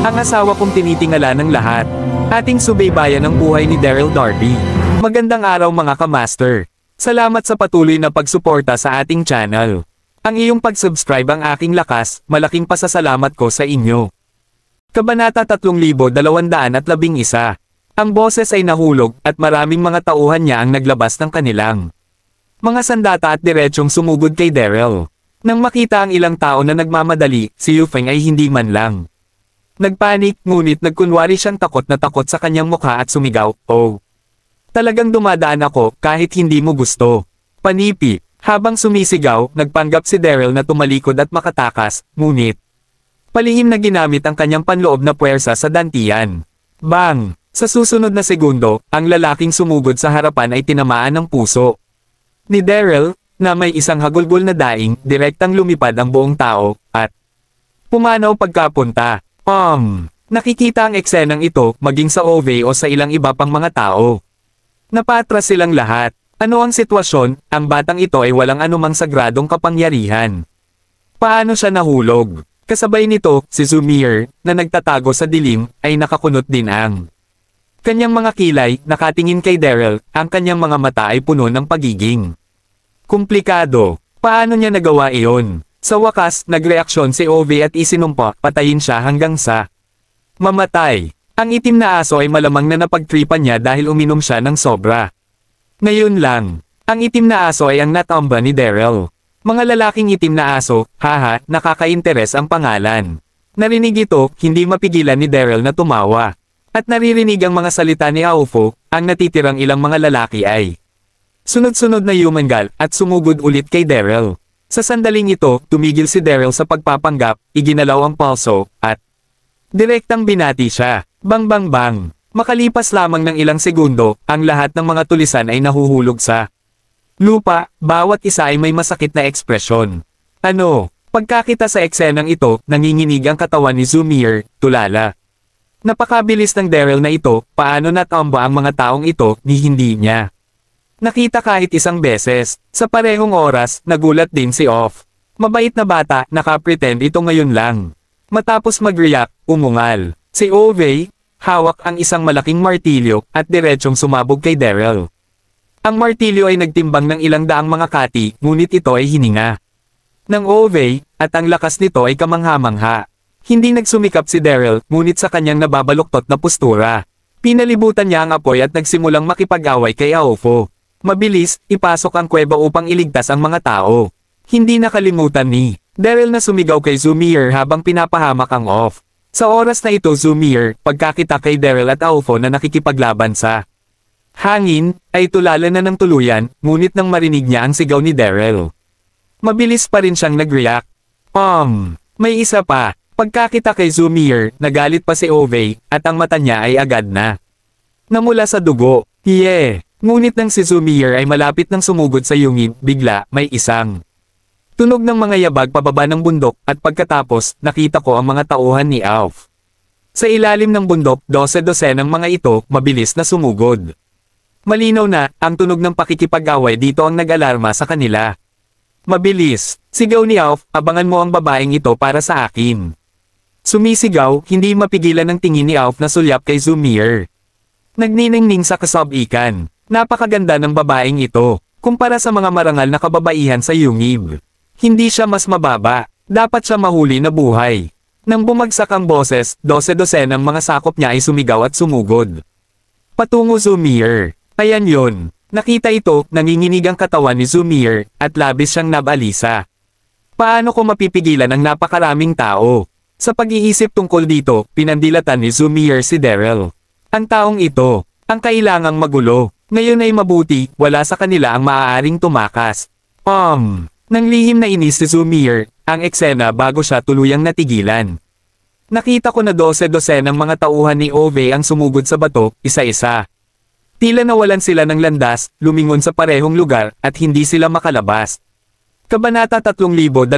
ang asawa kong tinitingala ng lahat. Ating subaybayan ang buhay ni Daryl Darby. Magandang araw mga ka-master. Salamat sa patuloy na pagsuporta sa ating channel. Ang iyong pag-subscribe ang aking lakas, malaking pasasalamat ko sa inyo. Kabanata 3211. Ang boses ay nahulog at maraming mga tauhan niya ang naglabas ng kanilang mga sandata at diretsong sumugod kay Daryl. Nang makita ang ilang tao na nagmamadali, si Yufeng ay hindi man lang nagpanik, ngunit nagkunwari siyang takot na takot sa kanyang mukha at sumigaw, "Oh! Talagang dumadaan ako kahit hindi mo gusto." Panipi. Habang sumisigaw, nagpanggap si Daryl na tumalikod at makatakas, ngunit palihim na ginamit ang kanyang panloob na puwersa sa dantian. Bang! Sa susunod na segundo, ang lalaking sumugod sa harapan ay tinamaan ng puso ni Daryl, na may isang hagulgol na daing, direktang lumipad ang buong tao, at pumanaw pagkapunta. Nakikita ang eksenang ito, maging sa Ove o sa ilang iba pang mga tao. Napatras silang lahat. Ano ang sitwasyon? Ang batang ito ay walang anumang sagradong kapangyarihan. Paano siya nahulog? Kasabay nito, si Zumir, na nagtatago sa dilim, ay nakakunot din ang kanyang mga kilay, nakatingin kay Daryl, ang kanyang mga mata ay puno ng pagiging komplikado. Paano niya nagawa iyon? Sa wakas, nagreaksyon si Ove at isinumpa, patayin siya hanggang sa mamatay. Ang itim na aso ay malamang na napagtripan niya dahil uminom siya ng sobra. Ngayon lang, ang itim na aso ay ang natamba ni Daryl. Mga lalaking itim na aso, haha, nakaka-interes ang pangalan. Narinig ito, hindi mapigilan ni Daryl na tumawa. At naririnig ang mga salita ni Aofo, ang natitirang ilang mga lalaki ay sunod-sunod na yumangal at sumugod ulit kay Daryl. Sa sandaling ito, tumigil si Daryl sa pagpapanggap, iginalaw ang palso, at direktang binati siya. Bang bang bang. Makalipas lamang ng ilang segundo, ang lahat ng mga tulisan ay nahuhulog sa lupa, bawat isa ay may masakit na ekspresyon. Ano? Pagkakita sa eksenang ito, nanginginig ang katawan ni Zumir, tulala. Napakabilis ng Daryl na ito, paano natamba ang mga taong ito, ni hindi niya nakita kahit isang beses. Sa parehong oras, nagulat din si Off. Mabait na bata, naka-pretend ito ngayon lang. Matapos mag-react, umungal. Si Ove, hawak ang isang malaking martilyo, at diretsong sumabog kay Daryl. Ang martilyo ay nagtimbang ng ilang daang mga kati, ngunit ito ay hininga ng Ove, at ang lakas nito ay kamangha-mangha. Hindi nagsumikap si Daryl, ngunit sa kanyang nababaluktot na postura, pinalibutan niya ang apoy at nagsimulang makipag-away kay Aofo. Mabilis, ipasok ang kuweba upang iligtas ang mga tao. Hindi nakalimutan ni Daryl na sumigaw kay Zumir habang pinapahamak ang Off. Sa oras na ito Zumir, pagkakita kay Daryl at Aofo na nakikipaglaban sa hangin, ay tulala na ng tuluyan, ngunit nang marinig niya ang sigaw ni Daryl, mabilis pa rin siyang nag-react. May isa pa. Pagkakita kay Zumir, nagalit pa si Ove, at ang mata niya ay agad na namula sa dugo. Ngunit nang si Zumir ay malapit ng sumugod sa yungib, bigla, may isang tunog ng mga yabag pababa ng bundok, at pagkatapos, nakita ko ang mga tauhan ni Alf. Sa ilalim ng bundok, 12 ng mga ito, mabilis na sumugod. Malinaw na, ang tunog ng pakikipag-away dito ang nag-alarma sa kanila. Mabilis, sigaw ni Alf, abangan mo ang babaeng ito para sa akin. Sumisigaw, hindi mapigilan ng tingin ni Alf na sulyap kay Zumir. Nagniningning sa kasabikan. Napakaganda ng babaeng ito, kumpara sa mga marangal na kababaihan sa yungib. Hindi siya mas mababa, dapat siya mahuli na buhay. Nang bumagsak ang boses, 12 ng mga sakop niya ay sumigaw at sumugod patungo Zumir. Ayan yon. Nakita ito, nanginginig ang katawan ni Zumir, at labis siyang nabalisa. Paano ko mapipigilan ang napakaraming tao? Sa pag-iisip tungkol dito, pinandilatan ni Zumir si Daryl. Ang taong ito, ang kailangang magulo. Ngayon ay mabuti, wala sa kanila ang maaaring tumakas. Nang lihim na inis si Zumir, ang eksena bago siya tuluyang natigilan. Nakita ko na 12 ng mga tauhan ni Ove ang sumugod sa bato, isa-isa. Tila nawalan sila ng landas, lumingon sa parehong lugar, at hindi sila makalabas. Kabanata 3212.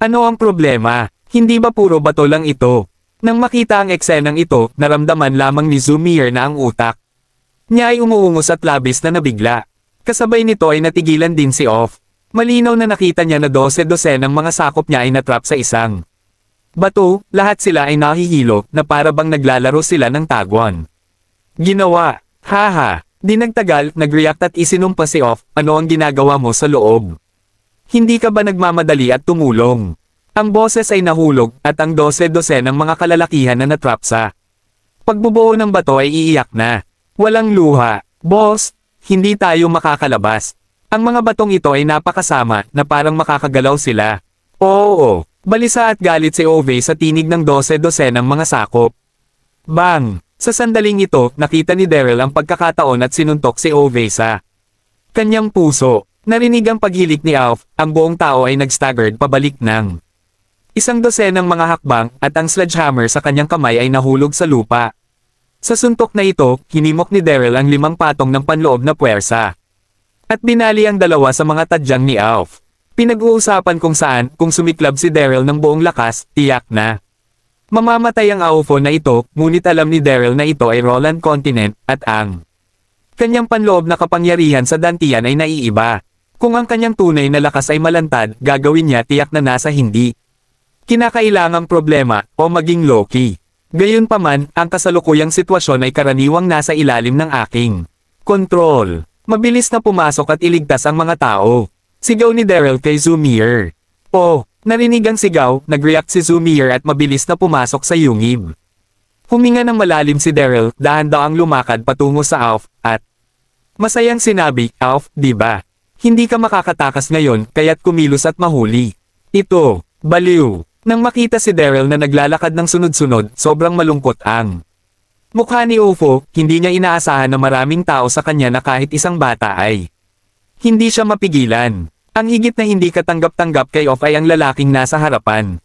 Ano ang problema? Hindi ba puro bato lang ito? Nang makita ang eksenang ito, naramdaman lamang ni Zumir na ang utak niya ay umuungos at labis na nabigla. Kasabay nito ay natigilan din si Off. Malinaw na nakita niya na 12 ng mga sakop niya ay natrap sa isang bato, lahat sila ay nahihilo na para bang naglalaro sila ng tagwan. Ginawa, haha, di nagtagal, nag-react at isinumpa si Off, ano ang ginagawa mo sa loob? Hindi ka ba nagmamadali at tumulong? Ang boses ay nahulog at ang dose-dose ng mga kalalakihan na natrap sa pagbubuo ng bato ay iiyak na. Walang luha, boss, hindi tayo makakalabas. Ang mga batong ito ay napakasama na parang makakagalaw sila. Oo, balisa at galit si Ove sa tinig ng dose-dose ng mga sakop. Bang! Sa sandaling ito, nakita ni Daryl ang pagkakataon at sinuntok si Ove sa kanyang puso. Narinig ang paghilik ni Alf, ang buong tao ay nag-staggered pabalik ng isang dosenang mga hakbang at ang sledgehammer sa kanyang kamay ay nahulog sa lupa. Sa suntok na ito, hinimok ni Daryl ang 5 patong ng panloob na puwersa. At binali ang 2 sa mga tadyang ni Alf. Pinag-uusapan kung sumiklab si Daryl ng buong lakas, tiyak na mamamatay ang AUFO na ito, ngunit alam ni Daryl na ito ay Roland Continent, at ang kanyang panloob na kapangyarihan sa dantian ay naiiba. Kung ang kanyang tunay na lakas ay malantad, gagawin niya tiyak na nasa hindi kinakailangang problema, o maging Loki. Gayunpaman, ang kasalukuyang sitwasyon ay karaniwang nasa ilalim ng aking kontrol. Mabilis na pumasok at iligtas ang mga tao. Sigaw ni Daryl kay Zoomier. Oh, narinig ang sigaw, nag-react si Zoomier at mabilis na pumasok sa yungib. Huminga ng malalim si Daryl, dahan-daang lumakad patungo sa Alf, at masayang sinabi, Alf, di ba? Hindi ka makakatakas ngayon, kaya't kumilos at mahuli. Ito, baliw. Nang makita si Daryl na naglalakad ng sunod-sunod, sobrang malungkot ang mukha ni UFO, hindi niya inaasahan na maraming tao sa kanya na kahit isang bata ay hindi siya mapigilan. Ang higit na hindi katanggap-tanggap kay Off ay ang lalaking nasa harapan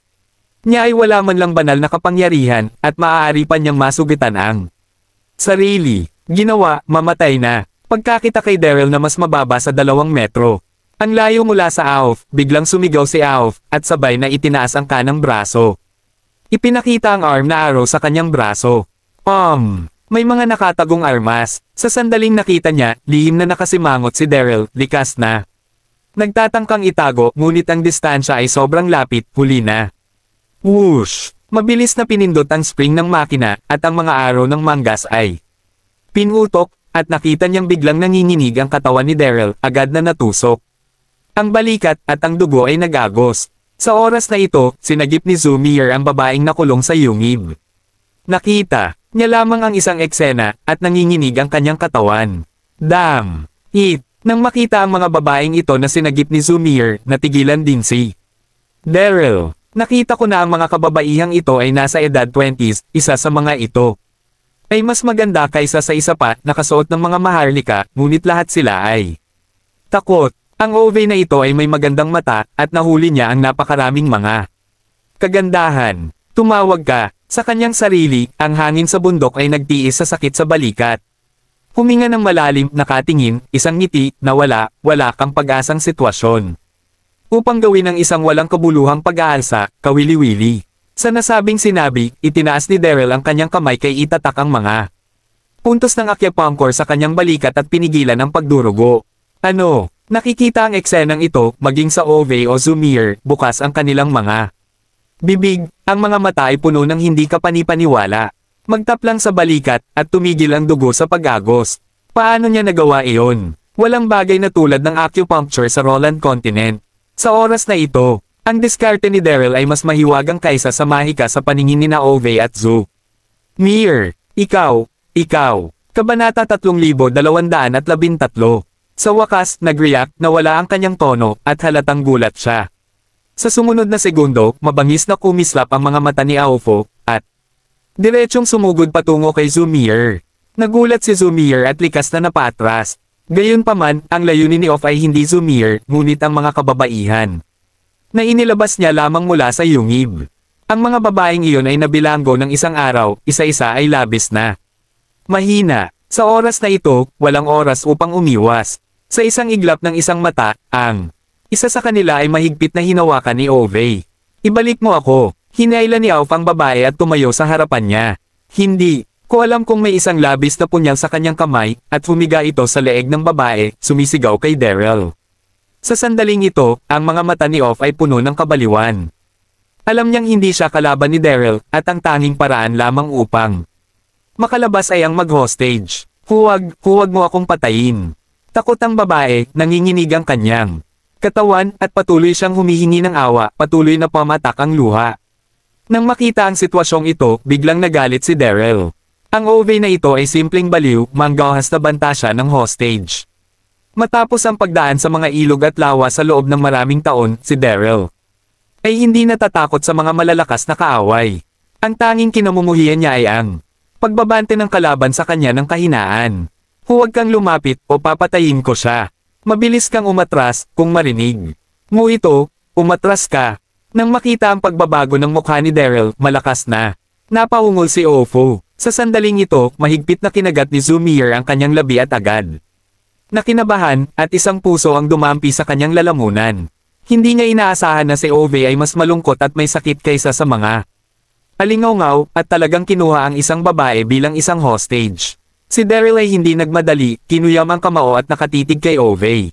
niya ay wala man lang banal na kapangyarihan, at maaari pa niyang masugitan ang sarili. Ginawa, mamatay na. Pagkakita kay Daryl na mas mababa sa 2 metro. Ang layo mula sa Alf, biglang sumigaw si Alf, at sabay na itinaas ang kanang braso. Ipinakita ang arm na arrow sa kanyang braso. May mga nakatagong armas. Sa sandaling nakita niya, lihim na nakasimangot si Daryl, likas na nagtatangkang itago, ngunit ang distansya ay sobrang lapit, huli na. Whoosh! Mabilis na pinindot ang spring ng makina, at ang mga arrow ng manggas ay pinutok, at nakita niyang biglang nanginginig ang katawan ni Daryl, agad na natusok. Ang balikat at ang dugo ay nagagos. Sa oras na ito, sinagip ni Zoomier ang babaeng nakulong sa yungib. Nakita niya lamang ang isang eksena, at nanginginig ang kanyang katawan. Damn! It! Nang makita ang mga babaeng ito na sinagip ni Zoomier, natigilan din si Daryl. Nakita ko na ang mga kababaihang ito ay nasa edad 20s, isa sa mga ito ay mas maganda kaysa sa isa pa, nakasuot ng mga maharlika, ngunit lahat sila ay takot. Ang Ove na ito ay may magandang mata, at nahuli niya ang napakaraming mga kagandahan. Tumawag ka, sa kanyang sarili, ang hangin sa bundok ay nagtiis sa sakit sa balikat. Huminga ng malalim, nakatingin, isang ngiti, na wala kang pag-asang sitwasyon. Upang gawin ang isang walang kabuluhang pag-aalsa, kawili-wili. Sa nasabing sinabi, itinaas ni Daryl ang kanyang kamay kay itatak ang mga puntos ng acupuncture sa kanyang balikat at pinigilan ang pagdurugo. Ano? Nakikita ang eksenang ito, maging sa Ove o Zoomier, bukas ang kanilang mga bibig, ang mga mata ay puno ng hindi kapanipaniwala. Magtap lang sa balikat, at tumigil ang dugo sa pag-agos. Paano niya nagawa iyon? Walang bagay na tulad ng acupuncture sa Roland Continent. Sa oras na ito, ang diskarte ni Daryl ay mas mahiwagang kaysa sa mahika sa paningin ni na Ove at Zoo. Mir, ikaw. Kabanata 3213. Sa wakas, nag-react na wala ang kanyang tono, at halatang gulat siya. Sa sumunod na segundo, mabangis na kumislap ang mga mata ni Aofo, at diretsong sumugod patungo kay Zoomier. Nagulat si Zoomier at likas na napatras. Gayunpaman, ang layunin ni Off ay hindi Zoomier, ngunit ang mga kababaihan na inilabas niya lamang mula sa yungib. Ang mga babaeng iyon ay nabilanggo ng isang araw, isa-isa ay labis na mahina. Sa oras na ito, walang oras upang umiwas. Sa isang iglap ng isang mata, ang isa sa kanila ay mahigpit na hinawakan ni Ove. Ibalik mo ako. Hinailan ni Auf ang babae at tumayo sa harapan niya. Hindi ko alam kung may isang labis na punyal sa kanyang kamay, at humiga ito sa leeg ng babae, sumisigaw kay Daryl. Sa sandaling ito, ang mga mata ni Off ay puno ng kabaliwan. Alam niyang hindi siya kalaban ni Daryl, at ang tanging paraan lamang upang makalabas ay ang mag-hostage. Huwag mo akong patayin. Takot ang babae, nanginginig ang kanyang katawan, at patuloy siyang humihingi ng awa, patuloy na pamatak ang luha. Nang makita ang sitwasyong ito, biglang nagalit si Daryl. Ang OV na ito ay simpleng baliw, manggahas na banta siya ng hostage. Matapos ang pagdaan sa mga ilog at lawa sa loob ng maraming taon, si Daryl ay hindi natatakot sa mga malalakas na kaaway. Ang tanging kinamumuhian niya ay ang pagbabante ng kalaban sa kanya ng kahinaan. Huwag kang lumapit o papatayin ko siya. Mabilis kang umatras kung marinig mo ito, umatras ka. Nang makita ang pagbabago ng mukha ni Daryl, malakas na napaungol si Ofo. Sa sandaling ito, mahigpit na kinagat ni Zumier ang kanyang labi at agad nakinabahan, at isang puso ang dumampi sa kanyang lalamunan. Hindi niya inaasahan na si Ove ay mas malungkot at may sakit kaysa sa mga alingaw-ngaw, at talagang kinuha ang isang babae bilang isang hostage. Si Daryl ay hindi nagmadali, kinuyam ang kamao at nakatitig kay Ove.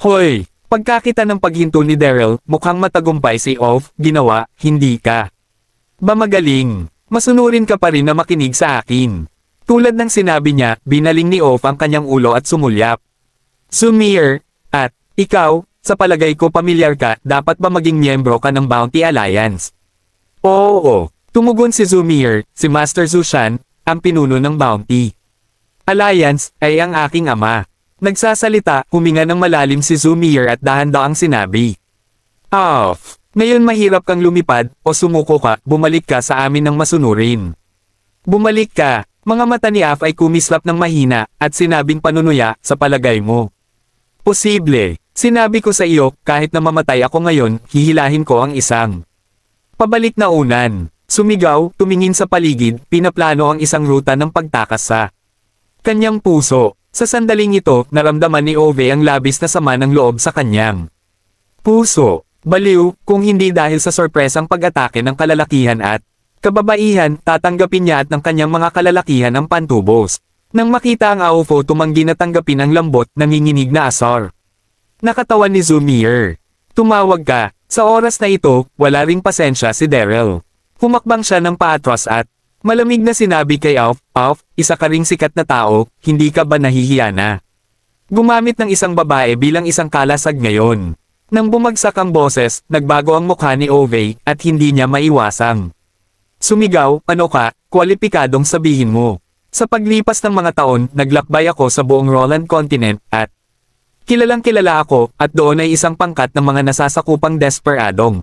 Hoy! Pagkakita ng paghinto ni Daryl, mukhang matagumpay si Ove, ginawa, hindi ka ba magaling? Masunurin ka pa rin na makinig sa akin. Tulad ng sinabi niya, binaling ni Ove ang kanyang ulo at sumulyap. Zumier, at ikaw, sa palagay ko pamilyar ka, dapat ba maging miyembro ka ng Bounty Alliance? Oo. Tumugon si Zumier, si Master Zushan, ang pinuno ng Bounty Alliance, ay ang aking ama. Nagsasalita, huminga ng malalim si Zumier at dahan-daang sinabi. Off. Ngayon mahirap kang lumipad, o sumuko ka, bumalik ka sa amin ng masunurin. Bumalik ka. Mga mata ni Af ay kumislap ng mahina, at sinabing panunuya, sa palagay mo. Posible. Sinabi ko sa iyo, kahit na mamatay ako ngayon, hihilahin ko ang isang pabalik na unan. Sumigaw, tumingin sa paligid, pinaplano ang isang ruta ng pagtakas sa kanyang puso. Sa sandaling ito, naramdaman ni Ove ang labis na sama ng loob sa kanyang puso. Baliw, kung hindi dahil sa sorpresang pag-atake ng kalalakihan at kababaihan, tatanggapin niya at ng kanyang mga kalalakihan ang pantubos. Nang makita ang Aofo, tumanggi na tanggapin ang lambot, nanginginig na asar. Nakatawan ni Zumier. Tumawag ka. Sa oras na ito, wala ring pasensya si Daryl. Humakbang siya ng paatras at malamig na sinabi kay Auf, isa ka ring sikat na tao, hindi ka ba nahihiya na? Gumamit ng isang babae bilang isang kalasag ngayon. Nang bumagsak ang boses, nagbago ang mukha ni Ove, at hindi niya maiwasang sumigaw, ano ka, kwalipikadong sabihin mo. Sa paglipas ng mga taon, naglakbay ako sa buong Roland Continent, at kilalang kilala ako, at doon ay isang pangkat ng mga nasasakupang desperadong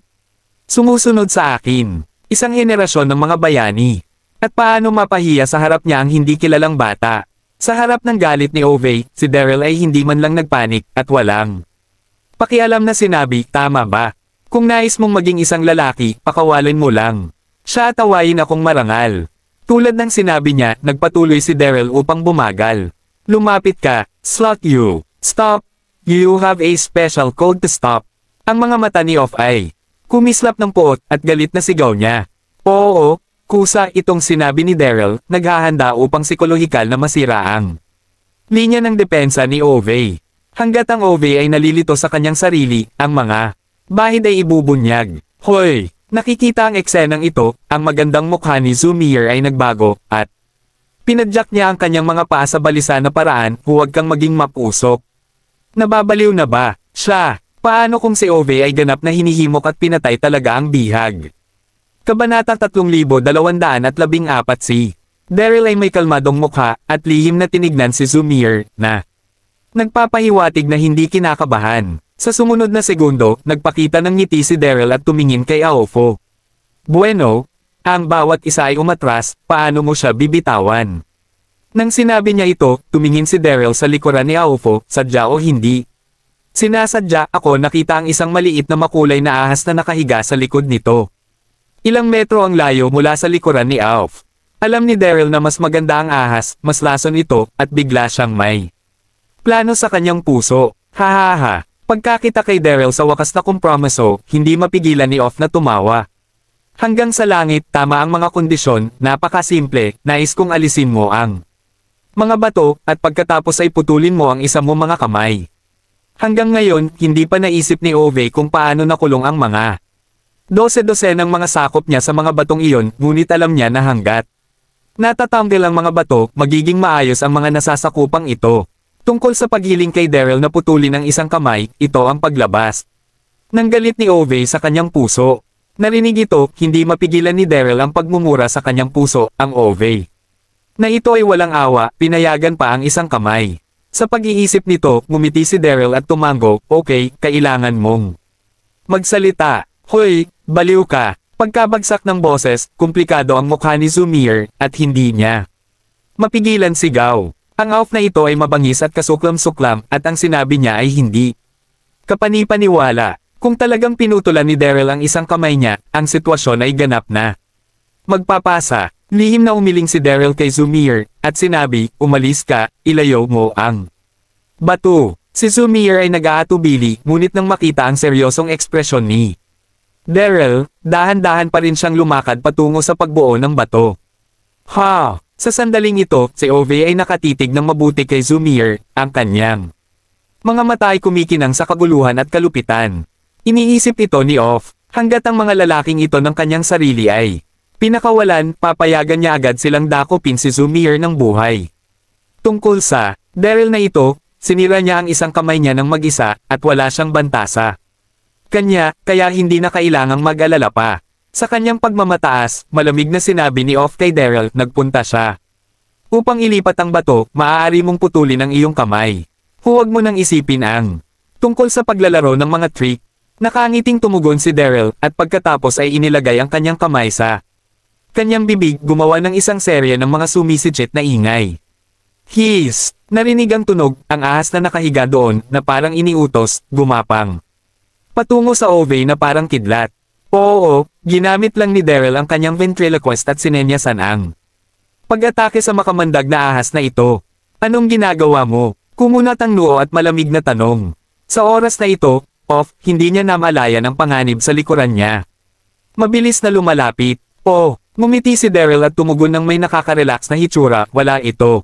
sumusunod sa akin. Isang henerasyon ng mga bayani. At paano mapahiya sa harap niya ang hindi kilalang bata? Sa harap ng galit ni Ove, si Daryl ay hindi man lang nagpanik, at walang pakialam na sinabi, tama ba? Kung nais mong maging isang lalaki, pakawalan mo lang. Siya tawayin akong marangal. Tulad ng sinabi niya, nagpatuloy si Daryl upang bumagal. Lumapit ka, slut you. Stop. You have a special code to stop. Ang mga mata ni Off ay kumislap ng puot at galit na sigaw niya. Oo, kusa itong sinabi ni Daryl, naghahanda upang psikolohikal na masira ang linya ng depensa ni Ove. Hanggat ang Ove ay nalilito sa kanyang sarili, ang mga bahid ay ibubunyag. Hoy! Nakikita ang eksenang ito, ang magandang mukha ni Zumier ay nagbago, at pinadyak niya ang kanyang mga paa sa balisa na paraan, huwag kang maging mapusok. Nababaliw na ba? Siya! Paano kung si Ove ay ganap na hinihimok at pinatay talaga ang bihag? Kabanata 3214 si Daryl ay may kalmadong mukha, at lihim na tinignan si Zumier, na nagpapahiwatig na hindi kinakabahan. Sa sumunod na segundo, nagpakita ng ngiti si Daryl at tumingin kay Aofo. Bueno, ang bawat isa ay umatras, paano mo siya bibitawan? Nang sinabi niya ito, tumingin si Daryl sa likuran ni Aofo, sadya o hindi. Sinasadya, ako nakita ang isang maliit na makulay na ahas na nakahiga sa likod nito. Ilang metro ang layo mula sa likuran ni Aof. Alam ni Daryl na mas maganda ang ahas, mas lason ito, at bigla siyang may plano sa kanyang puso. Hahaha. Pagkakita kay Daryl sa wakas na kompromiso, hindi mapigilan ni Off na tumawa. Hanggang sa langit, tama ang mga kondisyon, napakasimple, nais kong alisin mo ang mga bato, at pagkatapos ay putulin mo ang isa mo mga kamay. Hanggang ngayon, hindi pa naisip ni Ove kung paano nakulong ang mga Dose-dose ng mga sakop niya sa mga batong iyon, ngunit alam niya na hanggat natatanggal ang mga bato, magiging maayos ang mga nasasakupang ito. Tungkol sa paghiling kay Daryl na putulin ang isang kamay, ito ang paglabas ng galit ni Ove sa kanyang puso. Narinig ito, hindi mapigilan ni Daryl ang pagmumura sa kanyang puso, ang Ove na ito ay walang awa, pinayagan pa ang isang kamay. Sa pag-iisip nito, ngumiti si Daryl at tumango, okay, kailangan mong magsalita. Hoy, baliw ka. Pagkabagsak ng boses, komplikado ang mukha ni Zumir, at hindi niya mapigilan sigaw. Ang off na ito ay mabangis at kasuklam-suklam, at ang sinabi niya ay hindi kapanipaniwala. Kung talagang pinutulan ni Daryl ang isang kamay niya, ang sitwasyon ay ganap na magpapasa. Lihim na umiling si Daryl kay Zumir, at sinabi, umalis ka, ilayo mo ang bato. Si Zumir ay nag-aatubili, ngunit nang makita ang seryosong ekspresyon ni Daryl, dahan-dahan pa rin siyang lumakad patungo sa pagbuo ng bato. Ha! Sa sandaling ito, si Ove ay nakatitig ng mabuti kay Zumir, ang kanyang mga mata ay kumikinang sa kaguluhan at kalupitan. Iniisip ito ni Off, hanggat ang mga lalaking ito ng kanyang sarili ay pinakawalan, papayagan niya agad silang dakopin si Zumir ng buhay. Tungkol sa Daryl na ito, sinira niya ang isang kamay niya ng mag-isa, at wala siyang bantasa kaya hindi na kailangang mag-alala pa. Sa kanyang pagmamataas, malamig na sinabi ni Off kay Daryl, nagpunta siya upang ilipat ang bato, maaari mong putulin ang iyong kamay. Huwag mo nang isipin ang tungkol sa paglalaro ng mga trick. Nakangiting tumugon si Daryl, at pagkatapos ay inilagay ang kanyang kamay sa kanyang bibig, gumawa ng isang serye ng mga sumisidjit na ingay. Hiss! Narinig ang tunog, ang ahas na nakahiga doon, na parang iniutos, gumapang patungo sa Ove na parang kidlat. Oo, ginamit lang ni Daryl ang kanyang ventriloquist at sinenyasan ang pag-atake sa makamandag na ahas na ito. Anong ginagawa mo? Kumunat ang noo at malamig na tanong. Sa oras na ito, Off, hindi niya namalayan ang panganib sa likuran niya. Mabilis na lumalapit. Oh, ngumiti si Daryl at tumugon ng may nakaka-relax na hitsura, wala ito.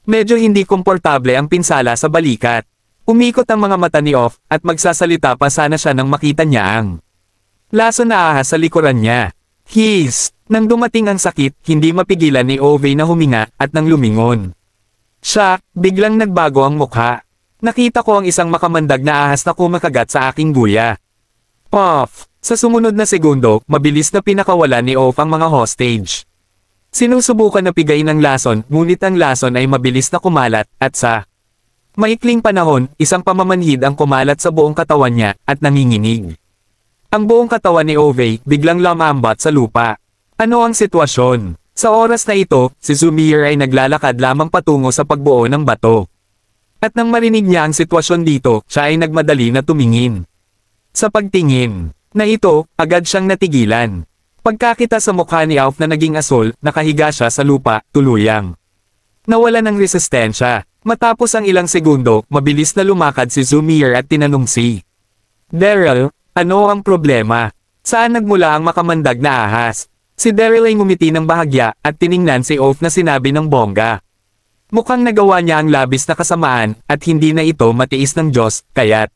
Medyo hindi komportable ang pinsala sa balikat. Umikot ang mga mata ni Off, at magsasalita pa sana siya nang makita niya ang laso na ahas sa likuran niya. Hiss! Nang dumating ang sakit, hindi mapigilan ni Ove na huminga, at nang lumingon siya, biglang nagbago ang mukha. Nakita ko ang isang makamandag na ahas na kumakagat sa aking guya. Puff! Sa sumunod na segundo, mabilis na pinakawala ni Off ang mga hostage. Sinusubukan na pigain ang lason, ngunit ang lason ay mabilis na kumalat, at sa maikling panahon, isang pamamanhid ang kumalat sa buong katawan niya, at nanginginig. Ang buong katawan ni Ove, biglang lamambat sa lupa. Ano ang sitwasyon? Sa oras na ito, si Zumir ay naglalakad lamang patungo sa pagbuo ng bato. At nang marinig niya ang sitwasyon dito, siya ay nagmadali na tumingin. Sa pagtingin na ito, agad siyang natigilan. Pagkakita sa mukha ni Alf na naging asul, nakahiga siya sa lupa, tuluyang nawala ng resistensya. Matapos ang ilang segundo, mabilis na lumakad si Zumir at tinanong si Daryl, ano ang problema? Saan nagmula ang makamandag na ahas? Si Daryl ay ngumiti ng bahagya, at tiningnan si Oaf na sinabi ng bongga. Mukhang nagawa niya ang labis na kasamaan, at hindi na ito matiis ng Diyos, kaya't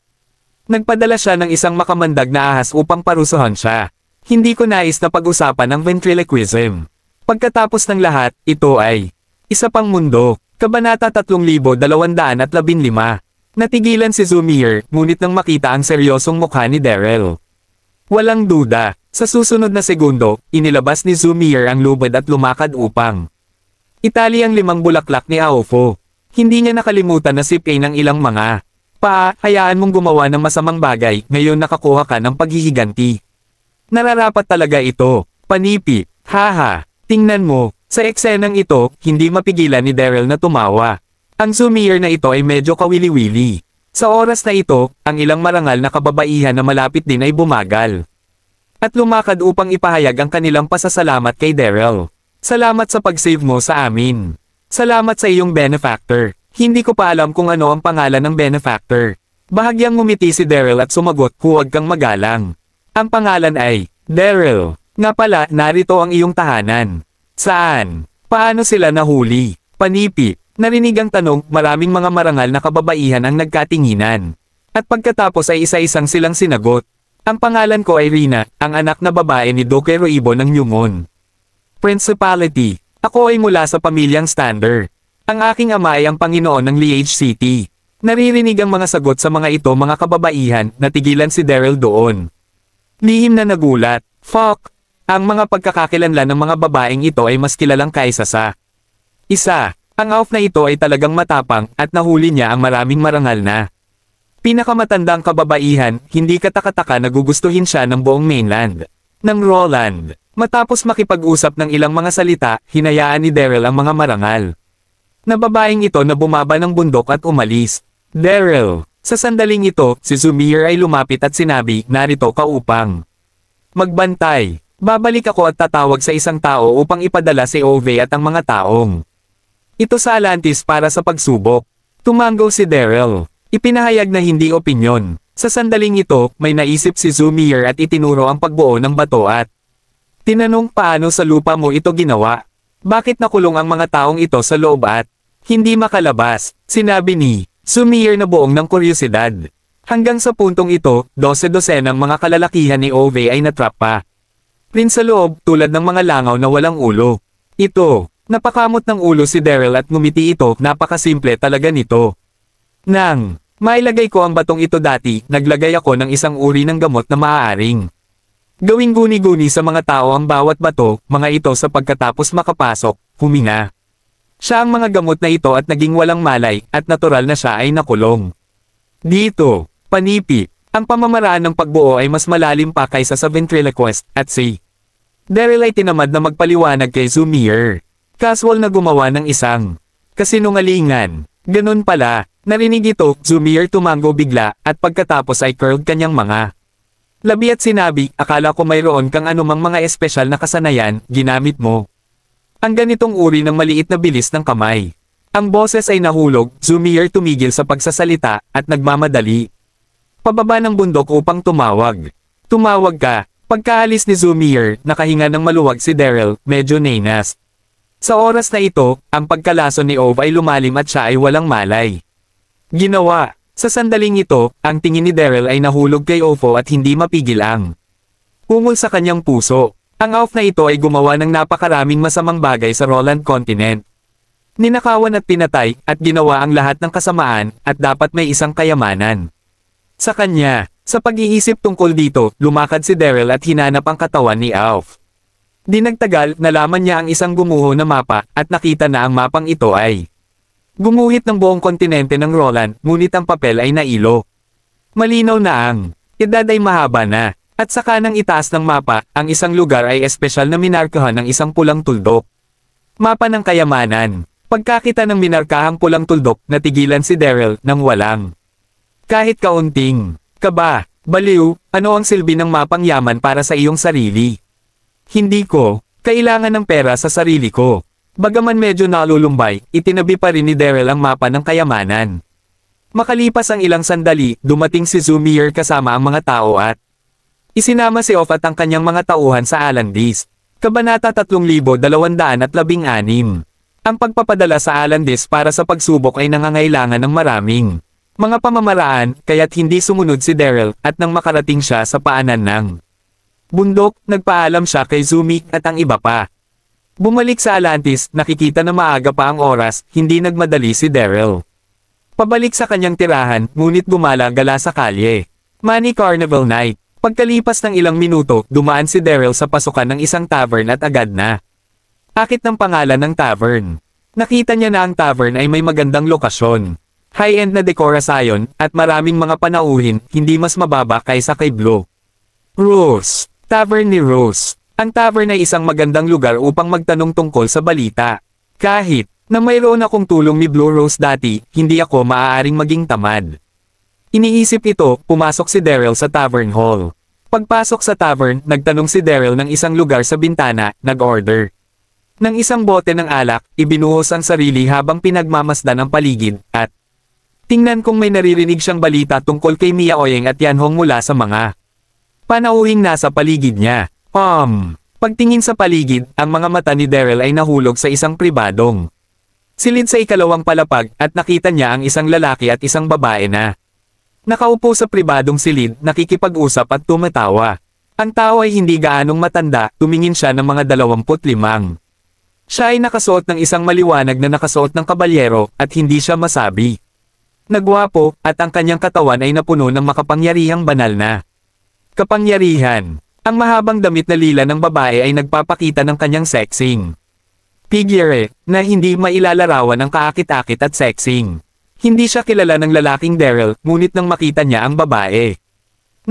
nagpadala siya ng isang makamandag na ahas upang parusuhan siya. Hindi ko nais na pag-usapan ang ventriloquism. Pagkatapos ng lahat, ito ay isa pang mundo. Kabanata 3215. Natigilan si Zumir, ngunit nang makita ang seryosong mukha ni Daryl. Walang duda, sa susunod na segundo, inilabas ni Zumir ang lubad at lumakad upang itali ang 5 bulaklak ni Aofo. Hindi niya nakalimutan na sipin ng ilang mga hayaan mong gumawa ng masamang bagay, ngayon nakakuha ka ng paghihiganti. Nararapat talaga ito, panipi, haha, tingnan mo. Sa eksenang ito, hindi mapigilan ni Daryl na tumawa. Ang Zumir na ito ay medyo kawili-wili. Sa oras na ito, ang ilang marangal na kababaihan na malapit din ay bumagal at lumakad upang ipahayag ang kanilang pasasalamat kay Daryl. Salamat sa pag-save mo sa amin. Salamat sa iyong benefactor. Hindi ko pa alam kung ano ang pangalan ng benefactor. Bahagyang ngumiti si Daryl at sumagot, huwag kang magalang. Ang pangalan ay Daryl. Nga pala, narito ang iyong tahanan. Saan? Paano sila nahuli? Panipi. Narinig ang tanong, maraming mga marangal na kababaihan ang nagkatinginan. At pagkatapos ay isa-isang silang sinagot. Ang pangalan ko ay Rina, ang anak na babae ni Doke Roibo ng Nyungon Principality. Ako ay mula sa pamilyang Stander. Ang aking ama ay ang Panginoon ng Liege City. Naririnig ang mga sagot sa mga ito mga kababaihan, natigilan si Daryl doon. Lihim na nagulat. Fuck! Ang mga pagkakakilanlan ng mga babaeng ito ay mas kilalang kaysa sa isa. Ang elf na ito ay talagang matapang at nahuli niya ang maraming marangal na pinakamatandang kababaihan, hindi katakataka na gugustuhin siya ng buong mainland ng Roland. Matapos makipag-usap ng ilang mga salita, hinayaan ni Daryl ang mga marangal na babaeng ito na bumaba ng bundok at umalis. Daryl, sa sandaling ito, si Zumir ay lumapit at sinabi, narito ka upang magbantay. Babalik ako at tatawag sa isang tao upang ipadala si Ove at ang mga taong ito sa Atlantis para sa pagsubok. Tumango si Daryl. Ipinahayag na hindi opinyon. Sa sandaling ito, may naisip si Zumir at itinuro ang pagbuo ng bato at tinanong paano sa lupa mo ito ginawa. Bakit nakulong ang mga taong ito sa loob at hindi makalabas, sinabi ni Zumir na buong ng kuryosidad. Hanggang sa puntong ito, 12 ng mga kalalakihan ni Ove ay natrap pa rin sa loob tulad ng mga langaw na walang ulo. Ito, napakamot ng ulo si Daryl at ngumiti ito, napakasimple talaga nito. Nang mailagay ko ang batong ito dati, naglagay ako ng isang uri ng gamot na maaaring gawing guni-guni sa mga tao ang bawat bato, mga ito sa pagkatapos makapasok, huminga siya ang mga gamot na ito at naging walang malay, at natural na siya ay nakulong. Dito, panipi, ang pamamaraan ng pagbuo ay mas malalim pa kaysa sa ventriloquist, at si Daryl ay tinamad na magpaliwanag kay Zumir. Casual na gumawa ng isang kasinungalingan. Ganun pala, narinig ito, Zumir tumango bigla, at pagkatapos ay curled kanyang mga labi at sinabi, akala ko mayroon kang anumang mga espesyal na kasanayan, ginamit mo ang ganitong uri ng maliit na bilis ng kamay. Ang boses ay nahulog, Zumir tumigil sa pagsasalita, at nagmamadali pababa ng bundok upang tumawag. Tumawag ka. Pagkaalis ni Zumir, nakahinga ng maluwag si Daryl, medyo nainas. Sa oras na ito, ang pagkalason ni Ove ay lumalim at siya ay walang malay ginawa. Sa sandaling ito, ang tingin ni Daryl ay nahulog kay Ofo at hindi mapigil ang ungol sa kanyang puso. Ang elf na ito ay gumawa ng napakaraming masamang bagay sa Roland Continent. Ninakawan at pinatay, at ginawa ang lahat ng kasamaan, at dapat may isang kayamanan sa kanya. Sa pag-iisip tungkol dito, lumakad si Daryl at hinanap ang katawan ni Elf. Di nagtagal, nalaman niya ang isang gumuho na mapa, at nakita na ang mapang ito ay gumuhit ng buong kontinente ng Roland, ngunit ang papel ay nailo. Malinaw na ang edad ay mahaba na, at sa kanang itaas ng mapa, ang isang lugar ay espesyal na minarkahan ng isang pulang tuldok. Mapa ng kayamanan. Pagkakita ng minarkahang pulang tuldok, natigilan si Daryl nang walang kahit kaunting kaba. Baliw, ano ang silbi ng mapang yaman para sa iyong sarili? Hindi ko kailangan ng pera sa sarili ko. Bagaman medyo nalulumbay, itinabi pa rin ni Daryl ang mapa ng kayamanan. Makalipas ang ilang sandali, dumating si Zumir kasama ang mga tao at isinama si Off at ang kanyang mga tauhan sa Atlantis. Kabanata 3216. Ang pagpapadala sa Atlantis para sa pagsubok ay nangangailangan ng maraming mga pamamaraan, kaya't hindi sumunod si Daryl, at nang makarating siya sa paanan ng bundok, nagpaalam siya kay Zumi at ang iba pa. Bumalik sa Atlantis, nakikita na maaga pa ang oras, hindi nagmadali si Daryl pabalik sa kanyang tirahan, ngunit gumala-gala sa kalye. Money Carnival Night. Pagkalipas ng ilang minuto, dumaan si Daryl sa pasukan ng isang tavern at agad na akit ng pangalan ng tavern. Nakita niya na ang tavern ay may magandang lokasyon, high-end na dekorasyon, at maraming mga panauhin, hindi mas mababa kaysa kay Blue Rose. Tavern ni Rose. Ang tavern ay isang magandang lugar upang magtanong tungkol sa balita. Kahit na mayroon akong tulong ni Blue Rose dati, hindi ako maaaring maging tamad. Iniisip ito, pumasok si Daryl sa tavern hall. Pagpasok sa tavern, nagtanong si Daryl ng isang lugar sa bintana, nag-order ng isang bote ng alak, ibinuhos ang sarili habang pinagmamasdan ang paligid, at tingnan kung may naririnig siyang balita tungkol kay Mia Oyeng at Yanhong mula sa mga panauhing nasa paligid niya. Pagtingin sa paligid, ang mga mata ni Daryl ay nahulog sa isang pribadong silid sa ikalawang palapag, at nakita niya ang isang lalaki at isang babae na Nakaupo sa pribadong silid, nakikipag-usap at tumatawa. Ang tao ay hindi gaanong matanda, tumingin siya ng mga 25. Siya ay nakasuot ng isang maliwanag na nakasuot ng kabalyero, at hindi siya masabi. Nagwapo, at ang kanyang katawan ay napuno ng makapangyarihang banal na kapangyarihan. Ang mahabang damit na lila ng babae ay nagpapakita ng kanyang sexing figure, na hindi mailalarawan ang kaakit-akit at sexing. Hindi siya kilala ng lalaking Daryl, ngunit nang makita niya ang babae.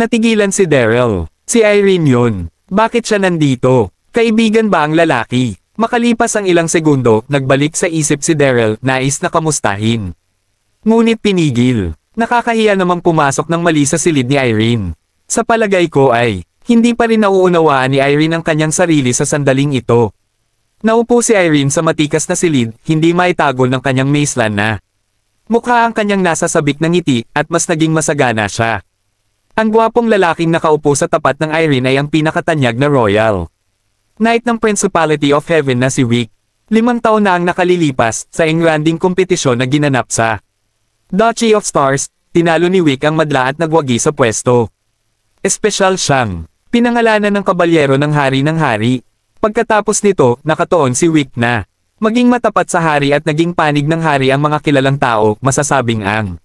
Natigilan si Daryl. Si Irene yun. Bakit siya nandito? Kaibigan ba ang lalaki? Makalipas ang ilang segundo, nagbalik sa isip si Daryl, nais na kamustahin. Ngunit pinigil. Nakakahiya namang pumasok ng mali sa silid ni Irene. Sa palagay ko ay, hindi pa rin nauunawaan ni Irene ang kanyang sarili sa sandaling ito. Naupo si Irene sa matikas na silid, hindi maitagol ng kanyang maislan na. Mukha ang kanyang nasa sabik ng ngiti, at mas naging masagana siya. Ang gwapong lalaking nakaupo sa tapat ng Irene ay ang pinakatanyag na royal knight ng Principality of Heaven na si Wick. 5 taon na ang nakalilipas sa engranding kompetisyon na ginanap sa Duchy of Stars. Tinalo ni Wick ang madla at nagwagi sa pwesto. Espesyal siyang pinangalanan ng kabalyero ng hari. Pagkatapos nito, nakatuon si Wick na maging matapat sa hari at naging panig ng hari ang mga kilalang tao, masasabing ang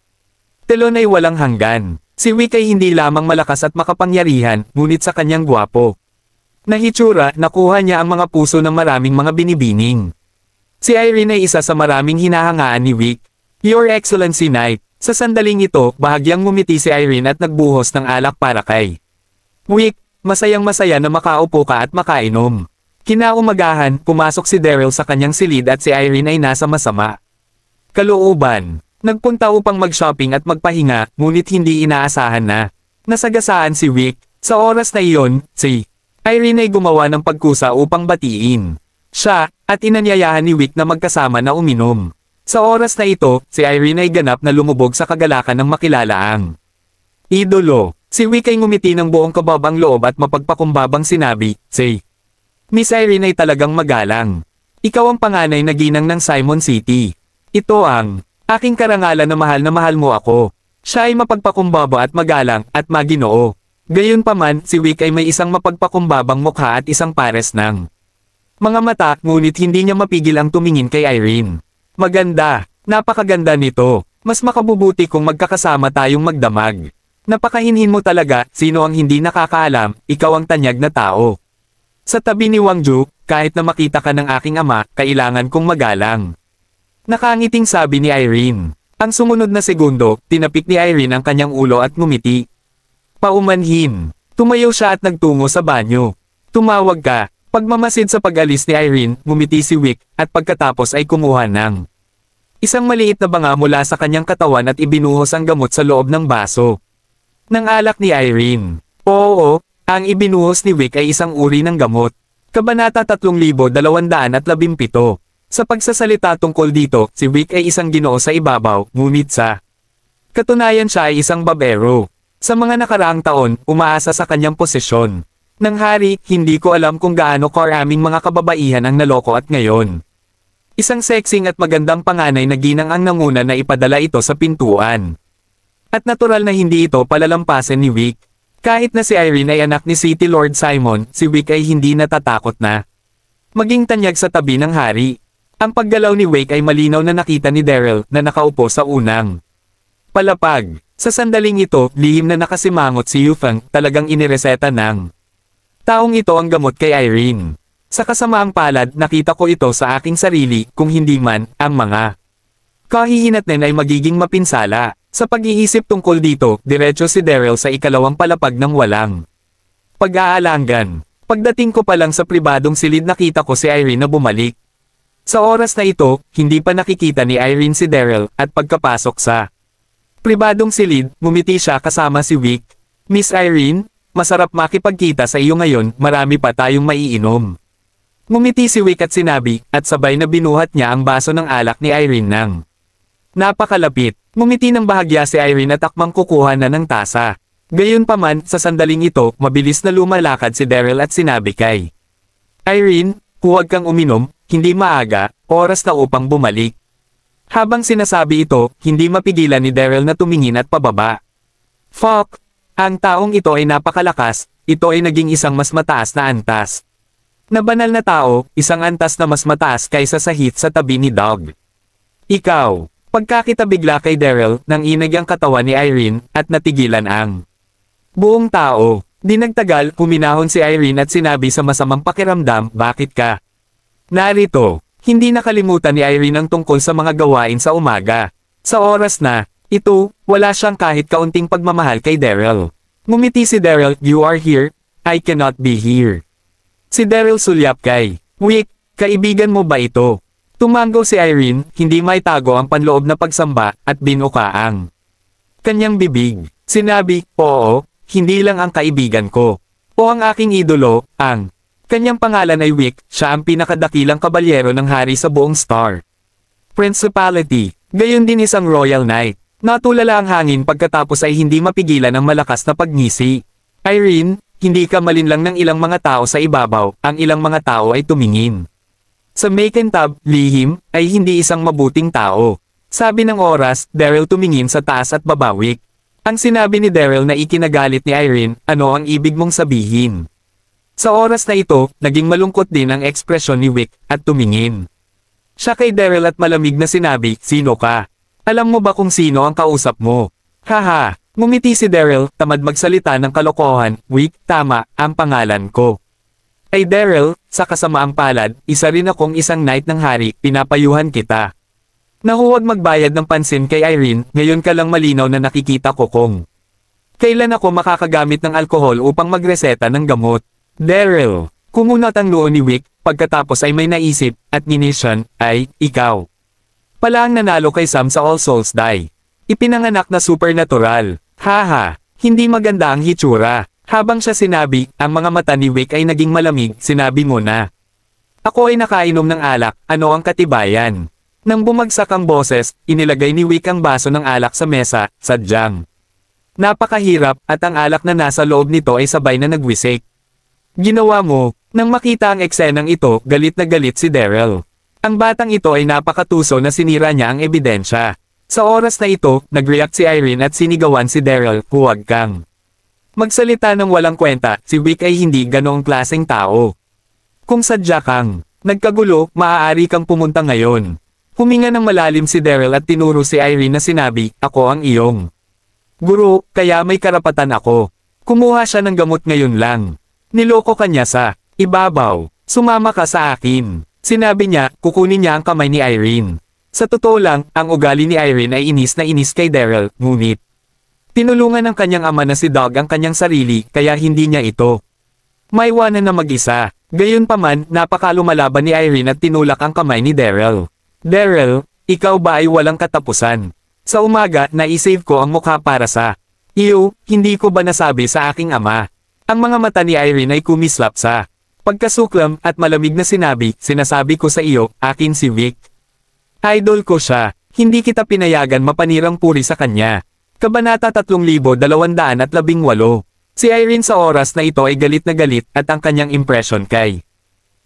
telon ay walang hanggan. Si Wick ay hindi lamang malakas at makapangyarihan, ngunit sa kanyang gwapo na hitsura, nakuha niya ang mga puso ng maraming mga binibining. Si Irene ay isa sa maraming hinahangaan ni Wick. Your Excellency Knight. Sa sandaling ito, bahagyang ngumiti si Irene at nagbuhos ng alak para kay Wick. Masayang-masaya na makaupo ka at makainom. Kinaumagahan, pumasok si Daryl sa kanyang silid at si Irene ay nasa masama kalooban. Nagpunta upang mag-shopping at magpahinga, ngunit hindi inaasahan na nasagasaan si Wick. Sa oras na iyon, si Irene ay gumawa ng pagkusa upang batiin siya, at inanyayahan ni Wick na magkasama na uminom. Sa oras na ito, si Irene ay ganap na lumubog sa kagalakan ng makilalaang idolo. Si Wick ay ngumiti ng buong kababang loob at mapagpakumbabang sinabi, "Say, Miss Irene ay talagang magalang. Ikaw ang panganay na ginang ng Simon City. Ito ang aking karangalan na mahal mo ako." Siya ay mapagpakumbaba at magalang, at maginoo. Gayunpaman, si Wick ay may isang mapagpakumbabang mukha at isang pares ng mga mata, ngunit hindi niya mapigil ang tumingin kay Irene. Maganda, napakaganda nito. Mas makabubuti kung magkakasama tayong magdamag. Napakahinhin mo talaga, sino ang hindi nakakaalam, ikaw ang tanyag na tao. Sa tabi ni Wang Ju, kahit na makita ka ng aking ama, kailangan kong magalang. Nakangiting sabi ni Irene. Ang sumunod na segundo, tinapik ni Irene ang kanyang ulo at ngumiti. Paumanhin. Tumayo siya at nagtungo sa banyo. Tumawag ka. Pagmamasid sa pag-alis ni Irene, ngumiti si Wick, at pagkatapos ay kumuha ng isang maliit na banga mula sa kanyang katawan at ibinuhos ang gamot sa loob ng baso ng alak ni Irene. Oo, ang ibinuhos ni Wick ay isang uri ng gamot. Kabanata 3217. Sa pagsasalita tungkol dito, si Wick ay isang ginoo sa ibabaw, ngunit sa katunayan siya ay isang babero. Sa mga nakaraang taon, umaasa sa kanyang posisyon ng hari, hindi ko alam kung gaano karaming mga kababaihan ang naloko at ngayon. Isang sexing at magandang panganay na ginang ang nanguna na ipadala ito sa pintuan. At natural na hindi ito palalampasin ni Wick. Kahit na si Irene ay anak ni City Lord Simon, si Wick ay hindi natatakot na maging tanyag sa tabi ng hari. Ang paggalaw ni Wick ay malinaw na nakita ni Daryl na nakaupo sa unang palapag. Sa sandaling ito, lihim na nakasimangot si Yufeng, talagang inireseta ng taong ito ang gamot kay Irene. Sa kasamaang palad, nakita ko ito sa aking sarili, kung hindi man, ang mga kahihinatnen ay magiging mapinsala. Sa pag-iisip tungkol dito, diretso si Daryl sa ikalawang palapag ng walang pag-aalangan. Pagdating ko pa lang sa pribadong silid nakita ko si Irene na bumalik. Sa oras na ito, hindi pa nakikita ni Irene si Daryl, at pagkapasok sa pribadong silid, ngumiti siya kasama si Wick. Miss Irene, masarap makipagkita sa iyo ngayon, marami pa tayong maiinom. Ngumiti si Wick at sinabi, at sabay na binuhat niya ang baso ng alak ni Irene ng napakalapit. Ngumiti ng bahagya si Irene at akmang kukuha na ng tasa. Gayunpaman, sa sandaling ito, mabilis na lumalakad si Daryl at sinabi kay Irene, huwag kang uminom, hindi maaga, oras na upang bumalik. Habang sinasabi ito, hindi mapigilan ni Daryl na tumingin at pababa. Fuck! Ang taong ito ay napakalakas, ito ay naging isang mas mataas na antas. Na banal na tao, isang antas na mas mataas kaysa sa hit sa tabi ni Dog. Ikaw, pagkakita bigla kay Daryl, nang inag ang katawan ni Irene, at natigilan ang buong tao. Di nagtagal, huminahon si Irene at sinabi sa masamang pakiramdam, bakit ka narito? Hindi nakalimutan ni Irene ang tungkol sa mga gawain sa umaga. Sa oras na ito, wala siyang kahit kaunting pagmamahal kay Daryl. Ngumiti si Daryl, you are here, I cannot be here. Si Daryl sulyap kay Wick, kaibigan mo ba ito? Tumango si Irene, hindi maitago ang panloob na pagsamba, at binuka ang kanyang bibig. Sinabi, oo, hindi lang ang kaibigan ko. O ang aking idolo, ang kanyang pangalan ay Wick, siya ang pinakadakilang kabalyero ng hari sa buong Star Principality, gayon din isang Royal Knight. Natulala ang hangin pagkatapos ay hindi mapigilan ang malakas na pagngisi. Irene, hindi ka malinlang ng ilang mga tao sa ibabaw, ang ilang mga tao ay tumingin. Sa Macintab, lihim, ay hindi isang mabuting tao. Sabi ng oras, Daryl tumingin sa taas at babawik. Ang sinabi ni Daryl na ikinagalit ni Irene, ano ang ibig mong sabihin? Sa oras na ito, naging malungkot din ang ekspresyon ni Wick, at tumingin siya kay Daryl at malamig na sinabi, sino ka? Alam mo ba kung sino ang kausap mo? Haha, ngumiti si Daryl, tamad magsalita ng kalokohan, Wick, tama, ang pangalan ko. Ay Daryl, sa kasamaang palad, isa rin akong isang knight ng hari, pinapayuhan kita. Nahuwag magbayad ng pansin kay Irene, ngayon ka lang malinaw na nakikita ko kung kailan ako makakagamit ng alkohol upang magreseta ng gamot. Daryl, kumunat ang noo ni Wick, pagkatapos ay may naisip, at ninisyon, ay, ikaw pala ang nanalo kay Sam sa All Souls Die. Ipinanganak na supernatural. Haha, hindi maganda ang hitsura. Habang siya sinabi, ang mga mata ni Wick ay naging malamig, sinabi mo na. Ako ay nakainom ng alak, ano ang katibayan? Nang bumagsak ang boses, inilagay ni Wick ang baso ng alak sa mesa, sadyang napakahirap, at ang alak na nasa loob nito ay sabay na nagwisik. Ginawa mo. Nang makita ang eksenang ito, galit na galit si Daryl. Ang batang ito ay napakatuso na sinira niya ang ebidensya. Sa oras na ito, nag-react si Irene at sinigawan si Daryl, huwag kang magsalita ng walang kwenta, si Wick ay hindi ganoong klaseng tao. Kung sadya kang nagkagulo, maaari kang pumunta ngayon. Huminga ng malalim si Daryl at tinuro si Irene na sinabi, ako ang iyong guro, kaya may karapatan ako. Kumuha siya ng gamot ngayon lang. Niloko kanya sa ibabaw, sumama ka sa akin. Sinabi niya, kukunin niya ang kamay ni Irene. Sa totoo lang, ang ugali ni Irene ay inis na inis kay Daryl, ngunit tinulungan ng kanyang ama na si Dog ang kanyang sarili, kaya hindi niya ito maiwanan na mag-isa. Gayunpaman, napakalumalaban ni Irene at tinulak ang kamay ni Daryl. Daryl, ikaw ba ay walang katapusan? Sa umaga, naisave ko ang mukha para sa iyo, hindi ko ba nasabi sa aking ama? Ang mga mata ni Irene ay kumislap sa pagkasuklam, at malamig na sinabi, sinasabi ko sa iyo, akin si Wick. Idol ko siya, hindi kita pinayagan mapanirang puri sa kanya. Kabanata 3218. Si Irene sa oras na ito ay galit na galit, at ang kanyang impression kay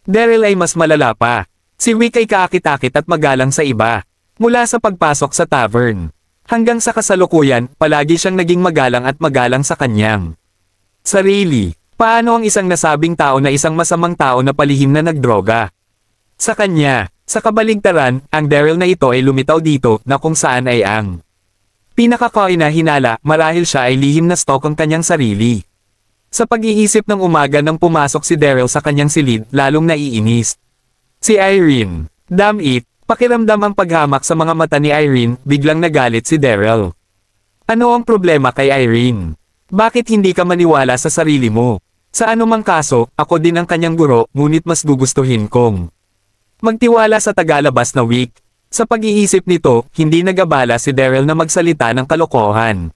Daryl ay mas malala pa. Si Wick ay kaakit-akit at magalang sa iba. Mula sa pagpasok sa tavern hanggang sa kasalukuyan, palagi siyang naging magalang at magalang sa kanyang sarili. Paano ang isang nasabing tao na isang masamang tao na palihim na nagdroga? Sa kanya, sa kabaligtaran, ang Daryl na ito ay lumitaw dito, na kung saan ay ang pinakakainahinala, marahil siya ay lihim na stalk ang kanyang sarili. Sa pag-iisip ng umaga nang pumasok si Daryl sa kanyang silid, lalong naiinis si Irene. Damn it, pakiramdam ang paghamak sa mga mata ni Irene, biglang nagalit si Daryl. Ano ang problema kay Irene? Bakit hindi ka maniwala sa sarili mo? Sa anumang kaso, ako din ang kanyang guro, ngunit mas gugustuhin kong magtiwala sa tagalabas na Wick. Sa pag-iisip nito, hindi nagabala si Daryl na magsalita ng kalokohan.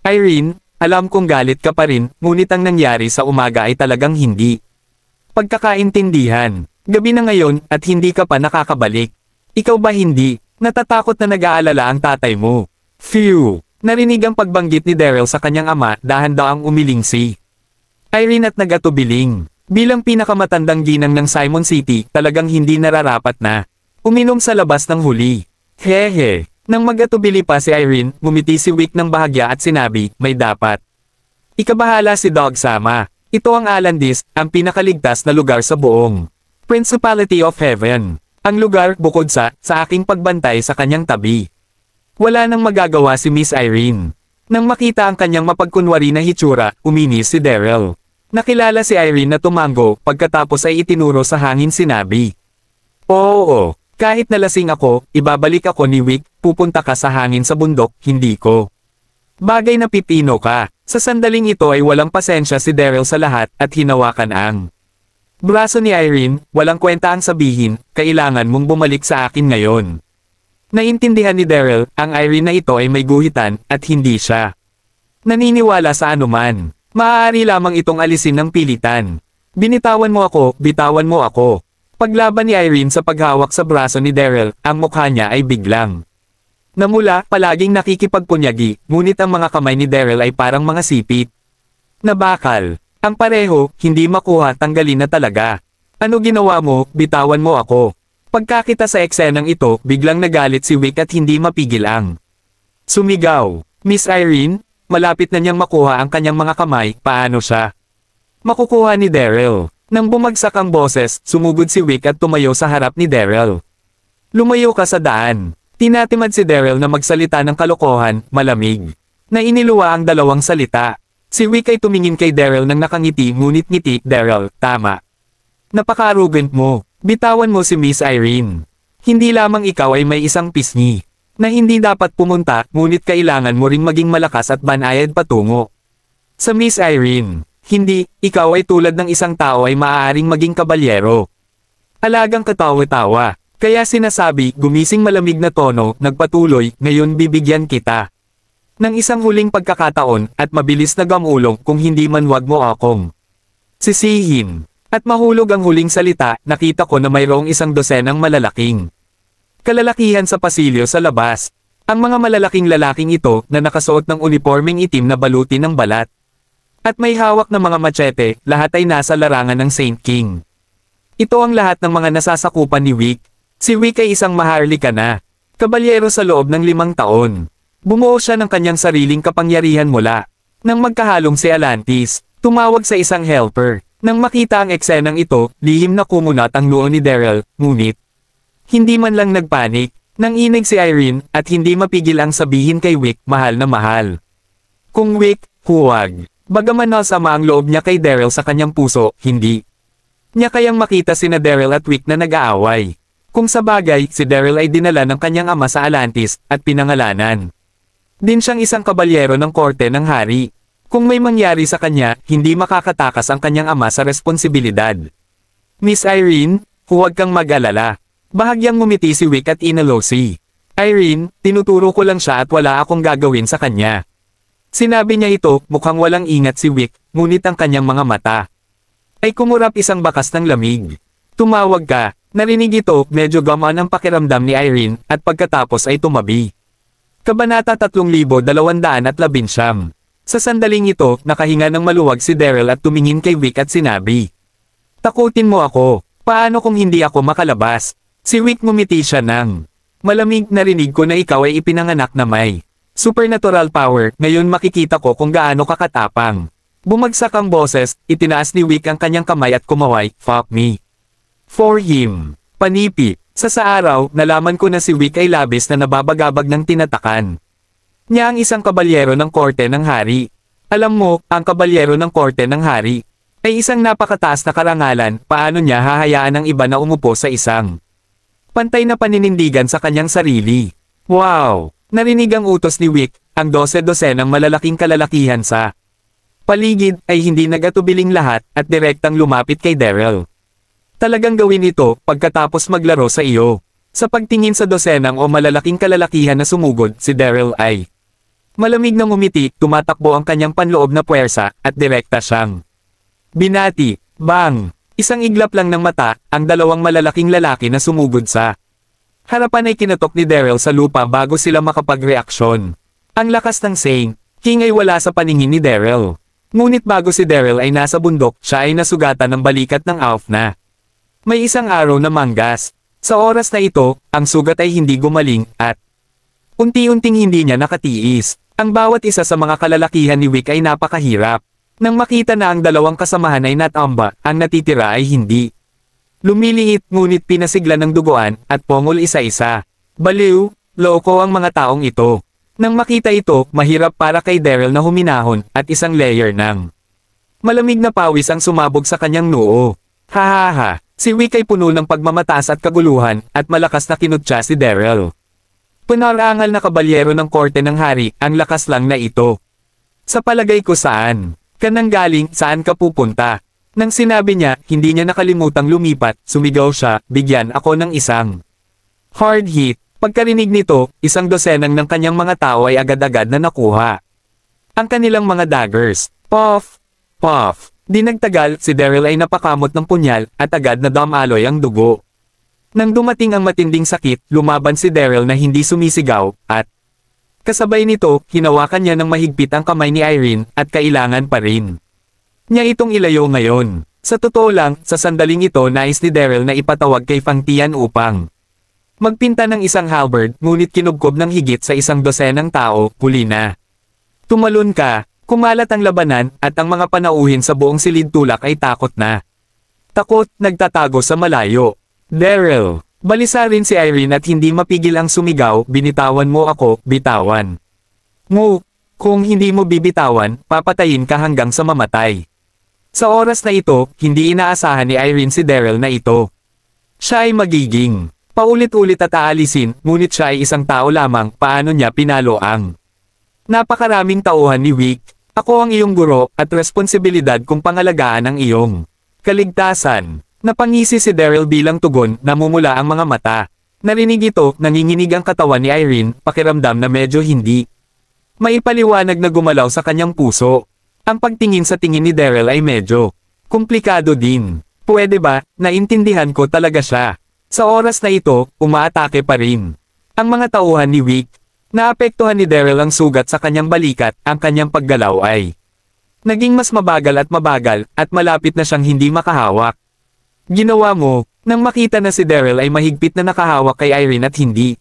Irene, alam kong galit ka pa rin, ngunit ang nangyari sa umaga ay talagang hindi pagkakaintindihan. Gabi na ngayon, at hindi ka pa nakakabalik. Ikaw ba hindi? Natatakot na nag-aalala ang tatay mo. Phew! Narinig ang pagbanggit ni Daryl sa kanyang ama, dahan-daang umiling si Irene at nagatubiling. Bilang pinakamatandang ginang ng Simon City, talagang hindi nararapat na uminom sa labas ng huli. Hehe, Nang magatubili pa si Irene, ngumiti si Wick ng bahagya at sinabi, may dapat. Ikabahala si Dog Sama. Ito ang Alandis, ang pinakaligtas na lugar sa buong Principality of Heaven. Ang lugar bukod sa aking pagbantay sa kanyang tabi. Wala nang magagawa si Miss Irene. Nang makita ang kanyang mapagkunwari na hitsura, uminis si Daryl. Nakilala si Irene na tumango, pagkatapos ay itinuro sa hangin sinabi. Oo, kahit nalasing ako, ibabalik ako ni Wick, pupunta ka sa hangin sa bundok, hindi ko. Bagay na pipino ka. Sa sandaling ito ay walang pasensya si Daryl sa lahat at hinawakan ang braso ni Irene, walang kwenta ang sabihin, kailangan mong bumalik sa akin ngayon. Naintindihan ni Daryl, ang Irene na ito ay may guhitan, at hindi siya naniniwala sa anuman. Maaari lamang itong alisin ng pilitan. Binitawan mo ako, bitawan mo ako. Paglaban ni Irene sa paghawak sa braso ni Daryl, ang mukha niya ay biglang namula, palaging nakikipagpunyagi, ngunit ang mga kamay ni Daryl ay parang mga sipit na bakal. Ang pareho, hindi makuha, tanggalin na talaga. Ano ginawa mo, bitawan mo ako. Pagkakita sa eksenang ito, biglang nagalit si Wick at hindi mapigil ang sumigaw. Miss Irene, malapit na niyang makuha ang kanyang mga kamay, paano siya makukuha ni Daryl? Nang bumagsak ang boses, sumugod si Wick at tumayo sa harap ni Daryl. Lumayo ka sa daan. Tinatimad si Daryl na magsalita ng kalokohan, malamig. Na iniluwa ang dalawang salita. Si Wick ay tumingin kay Daryl nang nakangiti ngunit ngiti, Daryl, tama. Napaka-arrogant mo. Bitawan mo si Miss Irene. Hindi lamang ikaw ay may isang pisngi na hindi dapat pumunta, ngunit kailangan mo ring maging malakas at banayad patungo sa Miss Irene. Hindi, ikaw ay tulad ng isang tao ay maaaring maging kabalyero. Alagang katawa-tawa. Kaya sinasabi, gumising malamig na tono, nagpatuloy, ngayon bibigyan kita ng isang huling pagkakataon, at mabilis na gamulong, kung hindi man wag mo akong sisihin. At mahulog ang huling salita, nakita ko na mayroong isang dosenang malalaking kalalakihan sa pasilyo sa labas. Ang mga malalaking lalaking ito, na nakasuot ng uniformeng itim na baluti ng balat. At may hawak na mga machete, lahat ay nasa larangan ng Saint King. Ito ang lahat ng mga nasasakupan ni Wick. Si Wick ay isang maharlika na kabalyero sa loob ng 5 taon. Bumuo siya ng kanyang sariling kapangyarihan mula nang magkahalong si Atlantis. Tumawag sa isang helper. Nang makita ang eksenang ito, lihim na kumunat ang noo ni Daryl, ngunit hindi man lang nagpanik. Nang inig si Irene, at hindi mapigil ang sabihin kay Wick, mahal na mahal. Kung Wick, huwag. Bagaman nasama ang loob niya kay Daryl sa kanyang puso, hindi niya kayang makita sina Daryl at Wick na nag-aaway. Kung sa bagay, si Daryl ay dinala ng kanyang ama sa Atlantis, at pinangalanan din siyang isang kabalyero ng korte ng hari. Kung may mangyari sa kanya, hindi makakatakas ang kanyang ama sa responsibilidad. Miss Irene, huwag kang mag-alala. Bahagyang ngumiti si Wick at inalosi. Irene, tinuturo ko lang siya at wala akong gagawin sa kanya. Sinabi niya ito, mukhang walang ingat si Wick, ngunit ang kanyang mga mata ay kumurap isang bakas ng lamig. Tumawag ka. Narinig ito, medyo gamaan ang pakiramdam ni Irene, at pagkatapos ay tumabi. Kabanata 3219. Sa sandaling ito, nakahinga ng maluwag si Daryl at tumingin kay Wick at sinabi. Takutin mo ako. Paano kung hindi ako makalabas? Si Wick ngumiti siya ng malamig. Narinig ko na ikaw ay ipinanganak na may supernatural power, ngayon makikita ko kung gaano kakatapang. Bumagsak ang boses, itinaas ni Wick ang kanyang kamay at kumaway, fuck me. For him. Panipi. Sa araw, nalaman ko na si Wick ay labis na nababagabag ng tinatakan niya ang isang kabalyero ng korte ng hari. Alam mo, ang kabalyero ng korte ng hari ay isang napakataas na karangalan, paano niya hahayaan ang iba na umupo sa isang pantay na paninindigan sa kanyang sarili. Wow! Narinig ang utos ni Wick, ang 12-dosenang malalaking kalalakihan sa paligid ay hindi nag-atubiling lahat at direktang lumapit kay Daryl. Talagang gawin ito pagkatapos maglaro sa iyo. Sa pagtingin sa dosenang o malalaking kalalakihan na sumugod, si Daryl ay malamig na ngumiti, tumatakbo ang kanyang panloob na puwersa, at direkta siyang binati. Bang! Isang iglap lang ng mata, ang dalawang malalaking lalaki na sumugod sa harapan ay kinatok ni Daryl sa lupa bago sila makapagreaksyon. Ang lakas ng Saint King ay wala sa paningin ni Daryl. Ngunit bago si Daryl ay nasa bundok, siya ay nasugatan ng balikat ng Alf na may isang araw na manggas. Sa oras na ito, ang sugat ay hindi gumaling, at Unti-unting hindi niya nakatiis. Ang bawat isa sa mga kalalakihan ni Wick ay napakahirap. Nang makita na ang dalawang kasamahan ay natamba, ang natitira ay hindi. Lumiliit ngunit pinasigla ng duguan at pongol isa-isa. Baliw, loko ang mga taong ito. Nang makita ito, mahirap para kay Daryl na huminahon at isang layer ng malamig na pawis ang sumabog sa kanyang noo. Hahaha, si Wick ay puno ng pagmamataas at kaguluhan at malakas na kinutya si Daryl. Panarangal na kabalyero ng korte ng hari, ang lakas lang na ito. Sa palagay ko saan ka nang galing, saan ka pupunta? Nang sinabi niya, hindi niya nakalimutang lumipat, sumigaw siya, bigyan ako ng isang hard hit. Pagkarinig nito, isang dosenang ng kanyang mga tao ay agad-agad na nakuha ang kanilang mga daggers. Puff! Puff! Di nagtagal, si Daryl ay napakamot ng punyal at agad na damaloy ang dugo. Nang dumating ang matinding sakit, lumaban si Daryl na hindi sumisigaw, at kasabay nito, hinawakan niya ng mahigpit ang kamay ni Irene, at kailangan pa rin niya itong ilayo ngayon. Sa totoo lang, sa sandaling ito nais ni Daryl na ipatawag kay Fang Tian upang magpinta ng isang halberd, ngunit kinubkob ng higit sa isang dosenang tao, huli na. Tumalon ka, kumalat ang labanan, at ang mga panauhin sa buong silid tulak ay takot na. Takot, nagtatago sa malayo. Daryl, balisa rin si Irene at hindi mapigil ang sumigaw, binitawan mo ako, bitawan mo. Kung hindi mo bibitawan, papatayin ka hanggang sa mamatay. Sa oras na ito, hindi inaasahan ni Irene si Daryl na ito. Siya ay magiging paulit-ulit at aalisin, ngunit siya ay isang tao lamang, paano niya pinalo ang napakaraming tauhan ni Wick. Ako ang iyong guro, at responsibilidad kung pangalagaan ang iyong kaligtasan. Napangisi si Daryl bilang tugon, namumula ang mga mata. Narinig ito, nanginginig ang katawan ni Irene, pakiramdam na medyo hindi maipaliwanag na gumalaw sa kanyang puso. Ang pagtingin sa tingin ni Daryl ay medyo komplikado din. Pwede ba, naintindihan ko talaga siya. Sa oras na ito, umaatake pa rin ang mga tauhan ni Wick. Naapektuhan ni Daryl ang sugat sa kanyang balikat, ang kanyang paggalaw ay naging mas mabagal at malapit na siyang hindi makahawak. Ginawa mo, nang makita na si Daryl ay mahigpit na nakahawak kay Irene at hindi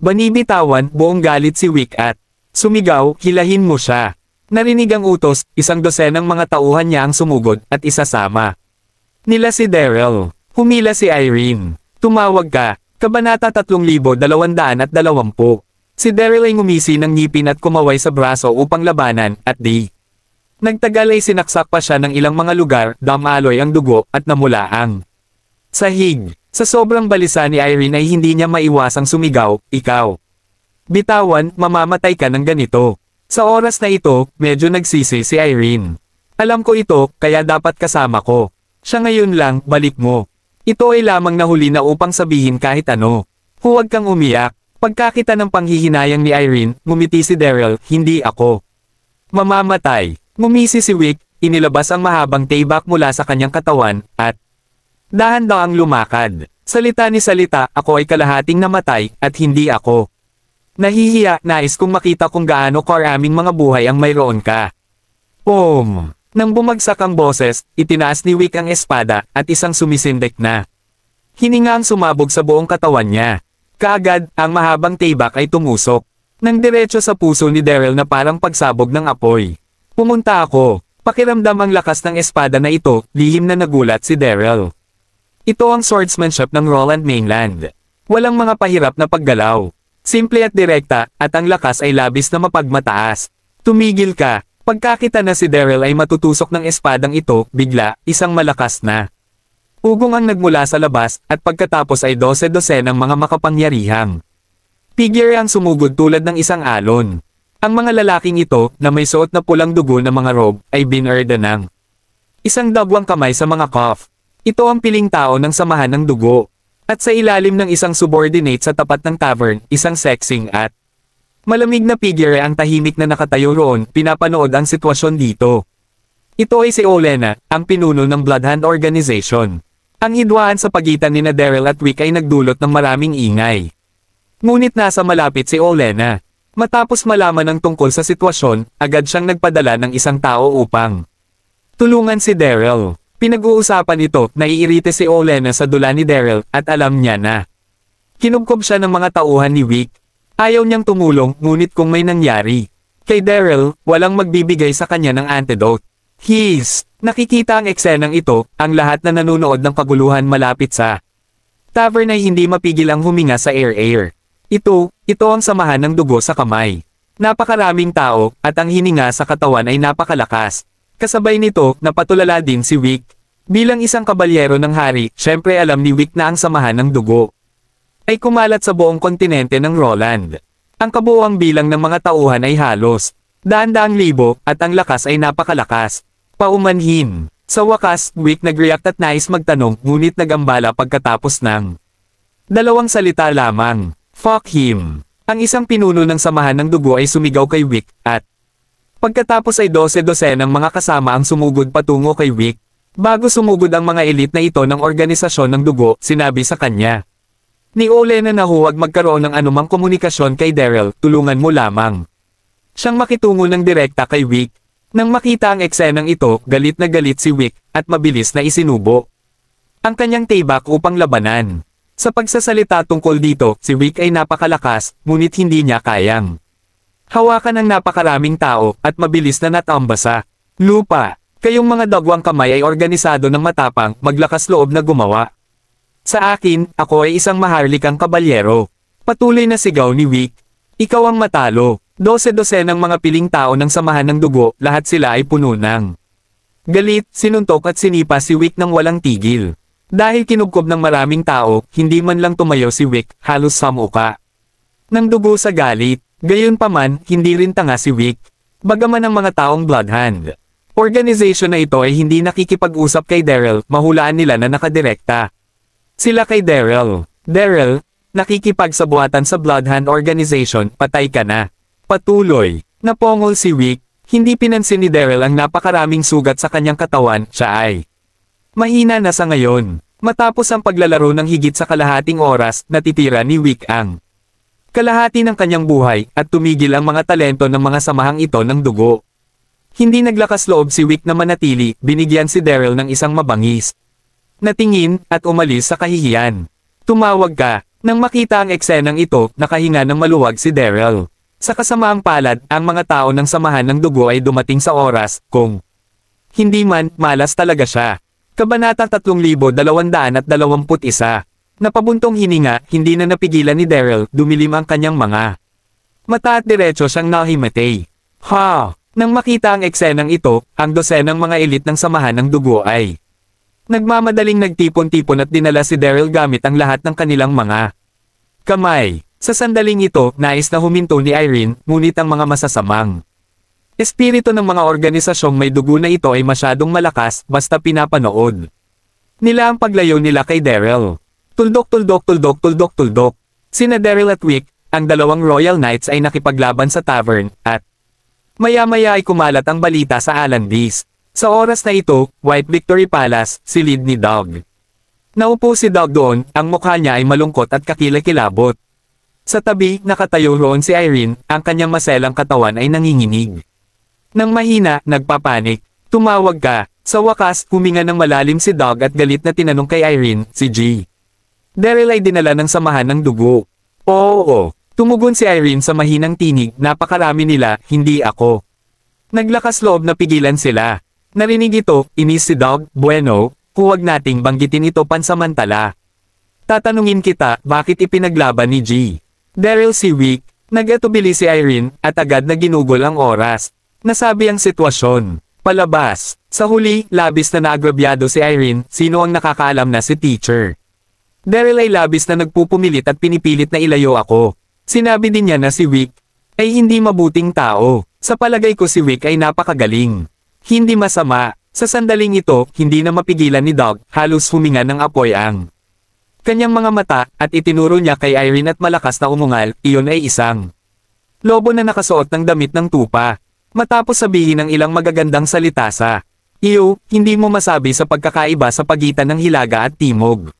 banibitawan, buong galit si Wick at sumigaw, hilahin mo siya. Narinig ang utos, isang dosenang mga tauhan niya ang sumugod at isasama nila si Daryl. Humila si Irene. Tumawag ka, Kabanata 3220. Si Daryl ay ngumisi ng ngipin at kumaway sa braso upang labanan, at di nagtagal ay sinaksak pa siya ng ilang mga lugar, damaloy ang dugo, at namula ang sahig. Sa sobrang balisa ni Irene ay hindi niya maiwasang sumigaw, ikaw. Bitawan, mamamatay ka ng ganito. Sa oras na ito, medyo nagsisi si Irene. Alam ko ito, kaya dapat kasama ko. Siya ngayon lang, balik mo. Ito ay lamang nahuli na upang sabihin kahit ano. Huwag kang umiyak. Pagkakita ng panghihinayang ni Irene, ngumiti si Daryl, hindi ako mamamatay. Ngumisi si Wick, inilabas ang mahabang taybak mula sa kanyang katawan, at dahan-dahang lumakad. Salita ni salita, ako ay kalahating namatay, at hindi ako nahihiya, nais kong makita kung gaano karaming mga buhay ang mayroon ka. Nang bumagsak ang boses, itinaas ni Wick ang espada, at isang sumisindek na hininga ang sumabog sa buong katawan niya. Kaagad, ang mahabang taybak ay tumusok nang diretso sa puso ni Daryl na parang pagsabog ng apoy. Pumunta ako. Pakiramdam ang lakas ng espada na ito, lihim na nagulat si Daryl. Ito ang swordsmanship ng Roland Mainland. Walang mga pahirap na paggalaw. Simple at direkta, at ang lakas ay labis na mapagmataas. Tumigil ka. Pagkakita na si Daryl ay matutusok ng espadang ito, bigla, isang malakas na ugong ang nagmula sa labas, at pagkatapos ay 12 ng mga makapangyarihang figure ang sumugod tulad ng isang alon. Ang mga lalaking ito, na may suot na pulang dugo na mga robe, ay binurda ng isang dagwang kamay sa mga cuff. Ito ang piling tao ng samahan ng dugo. At sa ilalim ng isang subordinate sa tapat ng tavern, isang sexing at malamig na figure ang tahimik na nakatayo roon, pinapanood ang sitwasyon dito. Ito ay si Olenna, ang pinuno ng Bloodhound Organization. Ang hidwaan sa pagitan ni Daryl at Wick ay nagdulot ng maraming ingay. Ngunit nasa malapit si Olenna. Matapos malaman ng tungkol sa sitwasyon, agad siyang nagpadala ng isang tao upang tulungan si Daryl. Pinag-uusapan ito, naiirite si Olenna sa dula ni Daryl, at alam niya na kinubkob siya ng mga tauhan ni Wick. Ayaw niyang tumulong, ngunit kung may nangyari kay Daryl, walang magbibigay sa kanya ng antidote. Nakikita ang eksenang ito, ang lahat na nanonood ng kaguluhan malapit sa tavern ay hindi mapigil ang huminga sa air. Ito ang samahan ng dugo sa kamay. Napakaraming tao, at ang hininga sa katawan ay napakalakas. Kasabay nito, napatulala din si Wick. Bilang isang kabalyero ng hari, syempre alam ni Wick na ang samahan ng dugo ay kumalat sa buong kontinente ng Roland. Ang kabuuang bilang ng mga tauhan ay halos daan-daang libo, at ang lakas ay napakalakas. Paumanhin. Sa wakas, Wick nag-react at nais magtanong, ngunit nagambala pagkatapos ng dalawang salita lamang. Fuck him. Ang isang pinuno ng samahan ng dugo ay sumigaw kay Wick, at pagkatapos ay 12 ng mga kasama ang sumugod patungo kay Wick. Bago sumugod ang mga elite na ito ng organisasyon ng dugo, sinabi sa kanya ni Ole na huwag magkaroon ng anumang komunikasyon kay Daryl, tulungan mo lamang siyang makitungo ng direkta kay Wick. Nang makita ang eksenang ito, galit na galit si Wick, at mabilis na isinubo ang kanyang taybak upang labanan. Sa pagsasalita tungkol dito, si Wick ay napakalakas, ngunit hindi niya kayang hawakan ng napakaraming tao, at mabilis na natamba sa lupa. Kayong mga dagwang kamay ay organisado ng matapang, maglakas loob na gumawa. Sa akin, ako ay isang maharlikang kabalyero. Patuloy na sigaw ni Wick. Ikaw ang matalo. 12 ng mga piling tao ng samahan ng dugo, lahat sila ay puno ng galit, sinuntok at sinipa si Wick nang walang tigil. Dahil kinubkob ng maraming tao, hindi man lang tumayo si Wick, halos samuka ng dugo sa galit. Gayunpaman, hindi rin tanga si Wick. Bagaman ang mga taong Bloodhand organization na ito ay hindi nakikipag-usap kay Daryl, mahulaan nila na nakadirekta sila kay Daryl. Daryl, nakikipagsabuatan sa Bloodhand organization, patay ka na. Patuloy. Napongol si Wick. Hindi pinansin ni Daryl ang napakaraming sugat sa kanyang katawan, siya ay mahina na sa ngayon. Matapos ang paglalaro ng higit sa kalahating oras, natitira ni Wick ang kalahati ng kanyang buhay, at tumigil ang mga talento ng mga samahang ito ng dugo. Hindi naglakas loob si Wick na manatili, binigyan si Daryl ng isang mabangis na tingin, at umalis sa kahihiyan. Tumawag ka. Nang makita ang eksenang ito, nakahinga ng maluwag si Daryl. Sa kasamaang palad, ang mga tao ng samahan ng dugo ay dumating sa oras, kung hindi man, malas talaga siya. Kabanata 3221. Napabuntong hininga, hindi na napigilan ni Daryl, dumilim ang kanyang mga mata at diretso siyang nahimatay. Nang makita ang eksenang ito, ang dosenang mga elite ng samahan ng dugo ay nagmamadaling nagtipon-tipon at dinala si Daryl gamit ang lahat ng kanilang mga kamay. Sa sandaling ito, nais na huminto ni Irene, ngunit ang mga masasamang espiritu ng mga organisasyong may dugo na ito ay masyadong malakas, basta pinapanood nila ang paglayo nila kay Daryl. Tuldok. Sina Daryl at Wick, ang dalawang Royal Knights ay nakipaglaban sa tavern, at maya-maya ay kumalat ang balita sa Allandis. Sa oras na ito, White Victory Palace, silid ni Dog. Naupo si Dog doon, ang mukha niya ay malungkot at kakilakilabot. Sa tabi, nakatayo roon si Irene, ang kanyang maselang katawan ay nanginginig. Nang mahina, nagpapanik. Tumawag ka. Sa wakas, huminga ng malalim si Dog at galit na tinanong kay Irene, si G. Daryl ay dinala ng samahan ng dugo. Oo. Tumugon si Irene sa mahinang tinig, napakarami nila, hindi ako. Naglakas loob na pigilan sila. Narinig ito, inis si Dog, bueno, huwag nating banggitin ito pansamantala. Tatanungin kita, bakit ipinaglaban ni G. Daryl si Wick, nag-atubili si Irene, at agad na ginugol ang oras. Nasabi ang sitwasyon. Palabas. Sa huli, labis na naagrabyado si Irene, sino ang nakakaalam na si teacher. Daryl ay labis na nagpupumilit at pinipilit na ilayo ako. Sinabi din niya na si Wick ay hindi mabuting tao. Sa palagay ko si Wick ay napakagaling. Hindi masama. Sa sandaling ito, hindi na mapigilan ni Dog, halos huminga ng apoy ang kanyang mga mata, at itinuro niya kay Irene at malakas na umungal, iyon ay isang lobo na nakasuot ng damit ng tupa. Matapos sabihin ng ilang magagandang salita sa iyo, hindi mo masabi sa pagkakaiba sa pagitan ng hilaga at timog.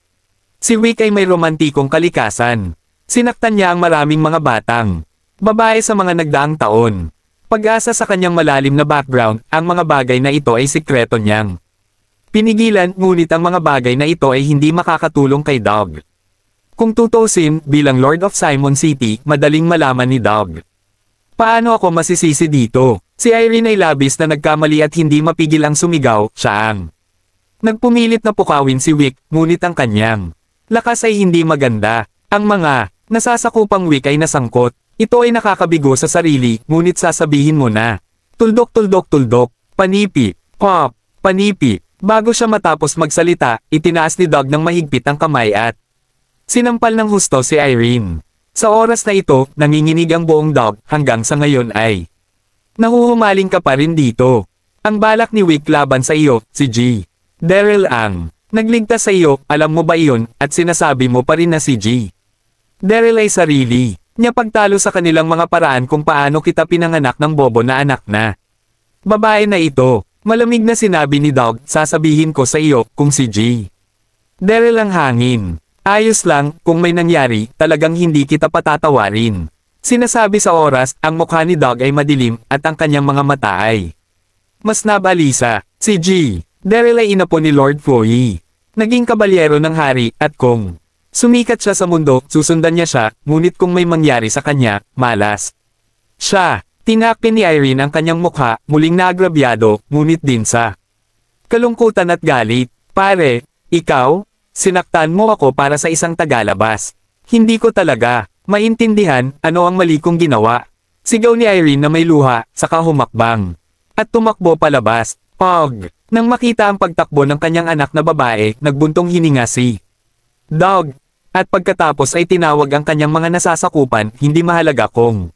Si Wick ay may romantikong kalikasan. Sinaktan niya ang maraming mga batang babae sa mga nagdaang taon. Pag-asa sa kanyang malalim na background, ang mga bagay na ito ay sikreto niyang pinigilan, ngunit ang mga bagay na ito ay hindi makakatulong kay Dog. Kung tutusin, bilang Lord of Simon City, madaling malaman ni Doug. Paano ako masisisi dito? Si Irene ay labis na nagkamali at hindi mapigil ang sumigaw, siya ang nagpumilit na pukawin si Wick, ngunit ang kanyang lakas ay hindi maganda. Ang mga nasasakupang Wick ay nasangkot. Ito ay nakakabigo sa sarili, ngunit sasabihin mo na. Tuldok, panipi, pop, panipi. Bago siya matapos magsalita, itinaas ni Doug ng mahigpit ang kamay at sinampal ng husto si Irene. Sa oras na ito, nanginginig ang buong Doug, hanggang sa ngayon ay nahuhumaling ka pa rin dito. Ang balak ni Wick laban sa iyo, si G. Daryl ang nagligtas sa iyo, alam mo ba iyon, at sinasabi mo pa rin na si G. Daryl ay sarili niya pagtalo sa kanilang mga paraan kung paano kita pinanganak ng bobo na anak na babae na ito. Malamig na sinabi ni Doug, sasabihin ko sa iyo, kung si G. Daryl ang hangin. Ayos lang, kung may nangyari, talagang hindi kita patatawarin. Sinasabi sa oras, ang mukha ni Doug ay madilim, at ang kanyang mga mata ay mas nabalisa. Si G. Daryl ay inapo ni Lord Foy. Naging kabalyero ng hari, at kung sumikat siya sa mundo, susundan niya siya, ngunit kung may mangyari sa kanya, malas siya. Tinakpin ni Irene ang kanyang mukha, muling naagrabyado, ngunit din sa kalungkutan at galit. Pare, ikaw? Sinaktan mo ako para sa isang tagalabas. Hindi ko talaga maintindihan ano ang mali kong ginawa. Sigaw ni Irene na may luha, saka humakbang at tumakbo palabas. Pog! Nang makita ang pagtakbo ng kanyang anak na babae, nagbuntong hininga si Doug. At pagkatapos ay tinawag ang kanyang mga nasasakupan, hindi mahalaga kung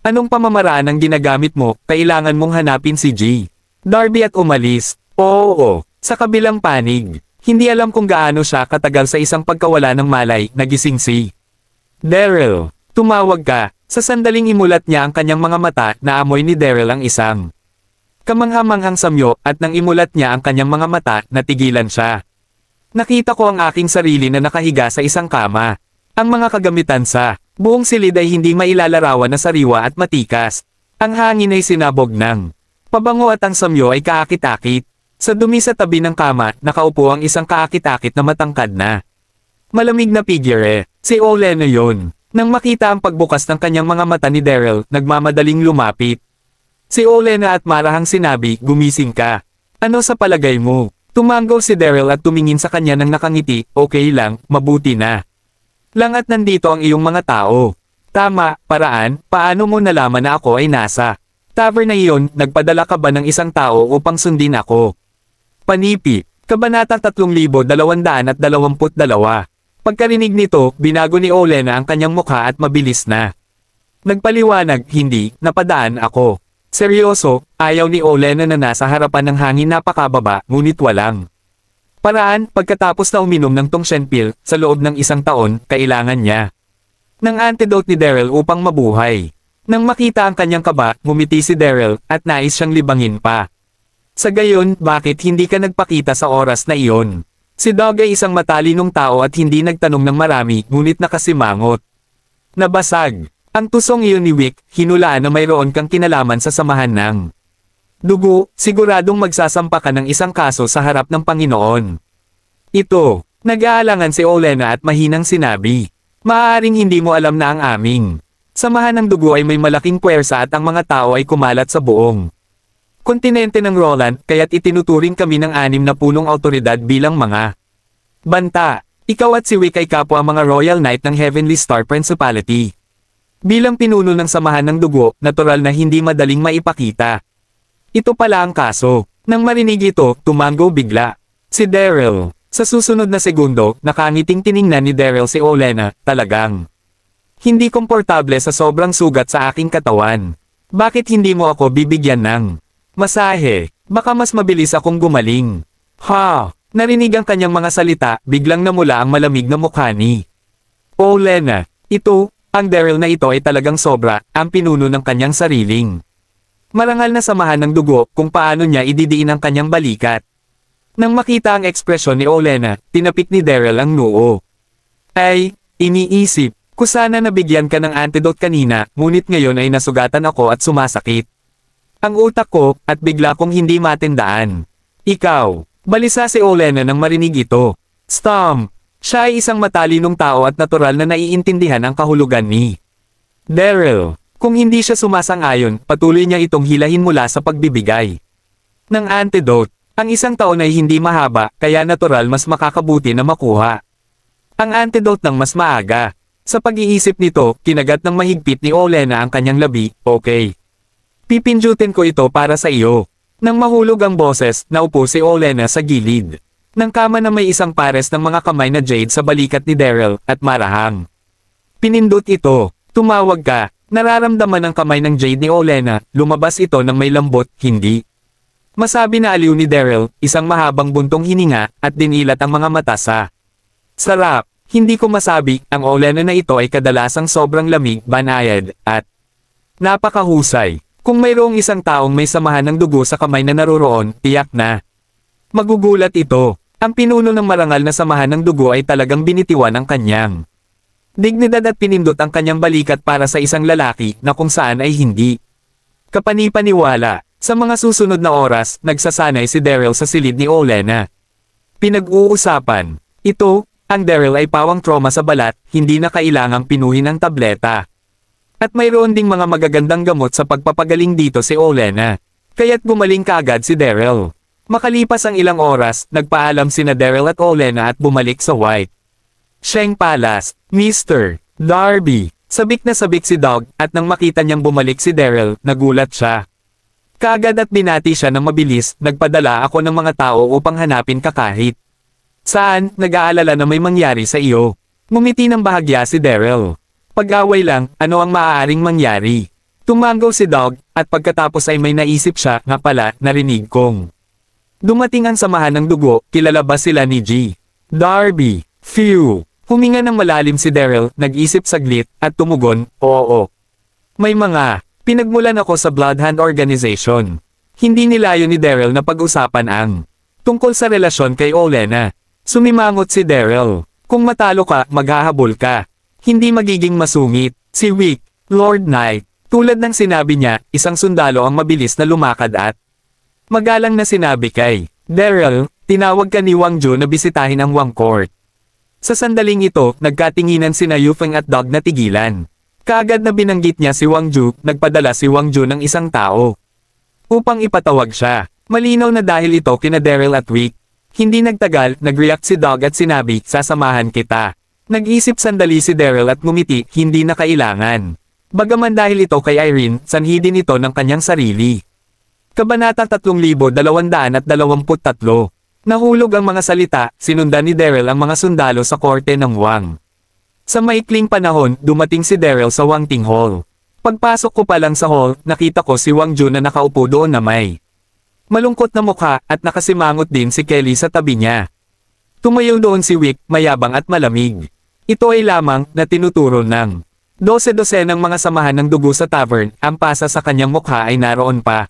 anong pamamaraan ang ginagamit mo, kailangan mong hanapin si G. Darby at umalis. Oo, sa kabilang panig. Hindi alam kung gaano siya katagal sa isang pagkawala ng malay, nagising si Daryl. Tumawag ka. Sa sandaling imulat niya ang kanyang mga mata, naamoy ni Daryl ang isang kamanghamanghang samyo, at nang imulat niya ang kanyang mga mata, natigilan siya. Nakita ko ang aking sarili na nakahiga sa isang kama. Ang mga kagamitan sa buong silid ay hindi mailalarawan na sariwa at matikas. Ang hangin ay sinabog ng pabango at ang samyo ay kaakit-akit. Sa dumi sa tabi ng kama, nakaupo ang isang kaakit-akit na matangkad na malamig na figure. Si Olenna yon. Nang makita ang pagbukas ng kanyang mga mata ni Daryl, nagmamadaling lumapit. Si Olenna at marahang sinabi, gumising ka. Ano sa palagay mo? Tumanggaw si Daryl at tumingin sa kanya ng nakangiti, okay lang, mabuti na lang at nandito ang iyong mga tao. Tama, paraan, paano mo nalaman na ako ay nasa tavern na iyon, nagpadala ka ba ng isang tao upang sundin ako? Panipi, Kabanata 3222. Pagkarinig nito, binago ni Olenna ang kanyang mukha at mabilis na nagpaliwanag, hindi, napadaan ako. Seryoso, ayaw ni Olenna na nasa harapan ng hangin napakababa, ngunit walang paraan. Pagkatapos na uminom ng tungshen pill, sa loob ng isang taon, kailangan niya ng antidote ni Daryl upang mabuhay. Nang makita ang kanyang kaba, ngumiti si Daryl, at nais siyang libangin pa. Sa gayon, bakit hindi ka nagpakita sa oras na iyon? Si Doug ay isang matalinong tao at hindi nagtanong ng marami, ngunit nakasimangot. Nabasag ang tusong iyon ni Wick, hinulaan na mayroon kang kinalaman sa samahan ng dugo, siguradong magsasampa ka ng isang kaso sa harap ng Panginoon. Ito, nag-aalangan si Olenna at mahinang sinabi. Maaaring hindi mo alam na ang aming samahan ng dugo ay may malaking puwersa at ang mga tao ay kumalat sa buong kontinente ng Roland, kaya't itinuturing kami ng 6 na punong awtoridad bilang mga banta. Ikaw at si Wick ay kapwa mga Royal Knight ng Heavenly Star Principality. Bilang pinuno ng samahan ng dugo, natural na hindi madaling maipakita. Ito pala ang kaso. Nang marinig ito, tumanggo bigla si Daryl. Sa susunod na segundo, nakangiting tiningnan ni Daryl si Olenna, talagang hindi komportable sa sobrang sugat sa aking katawan. Bakit hindi mo ako bibigyan ng masahe? Baka mas mabilis akong gumaling. Ha! Narinig ang kanyang mga salita, biglang namula ang malamig na mukha ni Olenna. Ito, ang Daryl na ito ay talagang sobra, ang pinuno ng kanyang sariling marangal na samahan ng dugo, kung paano niya ididiin ang kanyang balikat. Nang makita ang ekspresyon ni Olenna, tinapik ni Daryl ang noo. Ay, iniisip ko sana nabigyan ka ng antidote kanina, ngunit ngayon ay nasugatan ako at sumasakit ang utak ko, at bigla kong hindi matindaan. Ikaw, balisa si Olenna nang marinig ito. Stomp! Siya ay isang matalinong tao at natural na naiintindihan ang kahulugan ni Daryl. Kung hindi siya sumasang-ayon, patuloy niya itong hilahin mula sa pagbibigay ng antidote. Ang isang taon ay hindi mahaba, kaya natural mas makakabuti na makuha ang antidote ng mas maaga. Sa pag-iisip nito, kinagat ng mahigpit ni Olenna ang kanyang labi. Okay. Pipindutin ko ito para sa iyo. Nang mahulog ang boses, naupo si Olenna sa gilid ng kama na may isang pares ng mga kamay na jade sa balikat ni Daryl, at marahang pinindot ito. Tumawag ka. Nararamdaman ng kamay ng jade ni Olenna, lumabas ito ng may lambot, hindi masabi na aliw ni Daryl, isang mahabang buntong hininga, at dinilat ang mga mata sa sarap. Hindi ko masabi, ang Olenna na ito ay kadalasang sobrang lamig, banayad, at napakahusay. Kung mayroong isang taong may samahan ng dugo sa kamay na naroroon, tiyak na magugulat ito. Ang pinuno ng marangal na samahan ng dugo ay talagang binitiwan ang kanyang dignidad at pinindot ang kanyang balikat para sa isang lalaki na kung saan ay hindi kapanipaniwala. Sa mga susunod na oras, nagsasanay si Daryl sa silid ni Olenna. Pinag-uusapan ito, ang Daryl ay pawang trauma sa balat, hindi na kailangang pinuhin ang tableta. At mayroon ding mga magagandang gamot sa pagpapagaling dito si Olenna. Kaya't gumaling kaagad si Daryl. Makalipas ang ilang oras, nagpaalam sina Daryl at Olenna at bumalik sa White Sheng Palace. Mr. Darby. Sabik na sabik si Dog, at nang makita niyang bumalik si Daryl, nagulat siya. Kaagad at binati siya ng mabilis, nagpadala ako ng mga tao upang hanapin ka kahit saan. Nag-aalala na may mangyari sa iyo. Ngumiti ng bahagya si Daryl. Pag-away lang, ano ang maaaring mangyari? Tumango si Dog, at pagkatapos ay may naisip siya, nga pala, narinig kong dumating ang samahan ng dugo, kilala ba sila ni G. Darby? Phew! Huminga ng malalim si Daryl, nag-isip saglit, at tumugon, oo. May mga pinagmulan ako sa Bloodhound Organization. Hindi nilayo ni Daryl na pag-usapan ang tungkol sa relasyon kay Olenna. Sumimangot si Daryl. Kung matalo ka, maghahabol ka. Hindi magiging masungit. Si Wick, Lord Knight, tulad ng sinabi niya, isang sundalo ang mabilis na lumakad at magalang na sinabi kay Daryl, tinawag ka ni Wang Ju na bisitahin ang Wang Court. Sa sandaling ito, nagkatinginan sina Yu Feng at Dog na tigilan. Kaagad na binanggit niya si Wang Ju, nagpadala si Wang Ju ng isang tao upang ipatawag siya. Malinaw na dahil ito kina Daryl at Wick. Hindi nagtagal, nag-react si Dog at sinabi, sasamahan kita. Nag-isip sandali si Daryl at ngumiti, hindi na kailangan. Bagaman dahil ito kay Irene, sanhi din ito ng kanyang sarili. Kabanata 3223. Nahulog ang mga salita, sinundan ni Daryl ang mga sundalo sa korte ng Wang. Sa maikling panahon, dumating si Daryl sa Wang Ting Hall. Pagpasok ko pa lang sa hall, nakita ko si Wang Ju na nakaupo doon na may malungkot na mukha, at nakasimangot din si Kelly sa tabi niya. Tumayo doon si Wick, mayabang at malamig. Ito ay lamang na tinuturo ng 12 ng mga samahan ng dugo sa tavern, ang pasa sa kanyang mukha ay naroon pa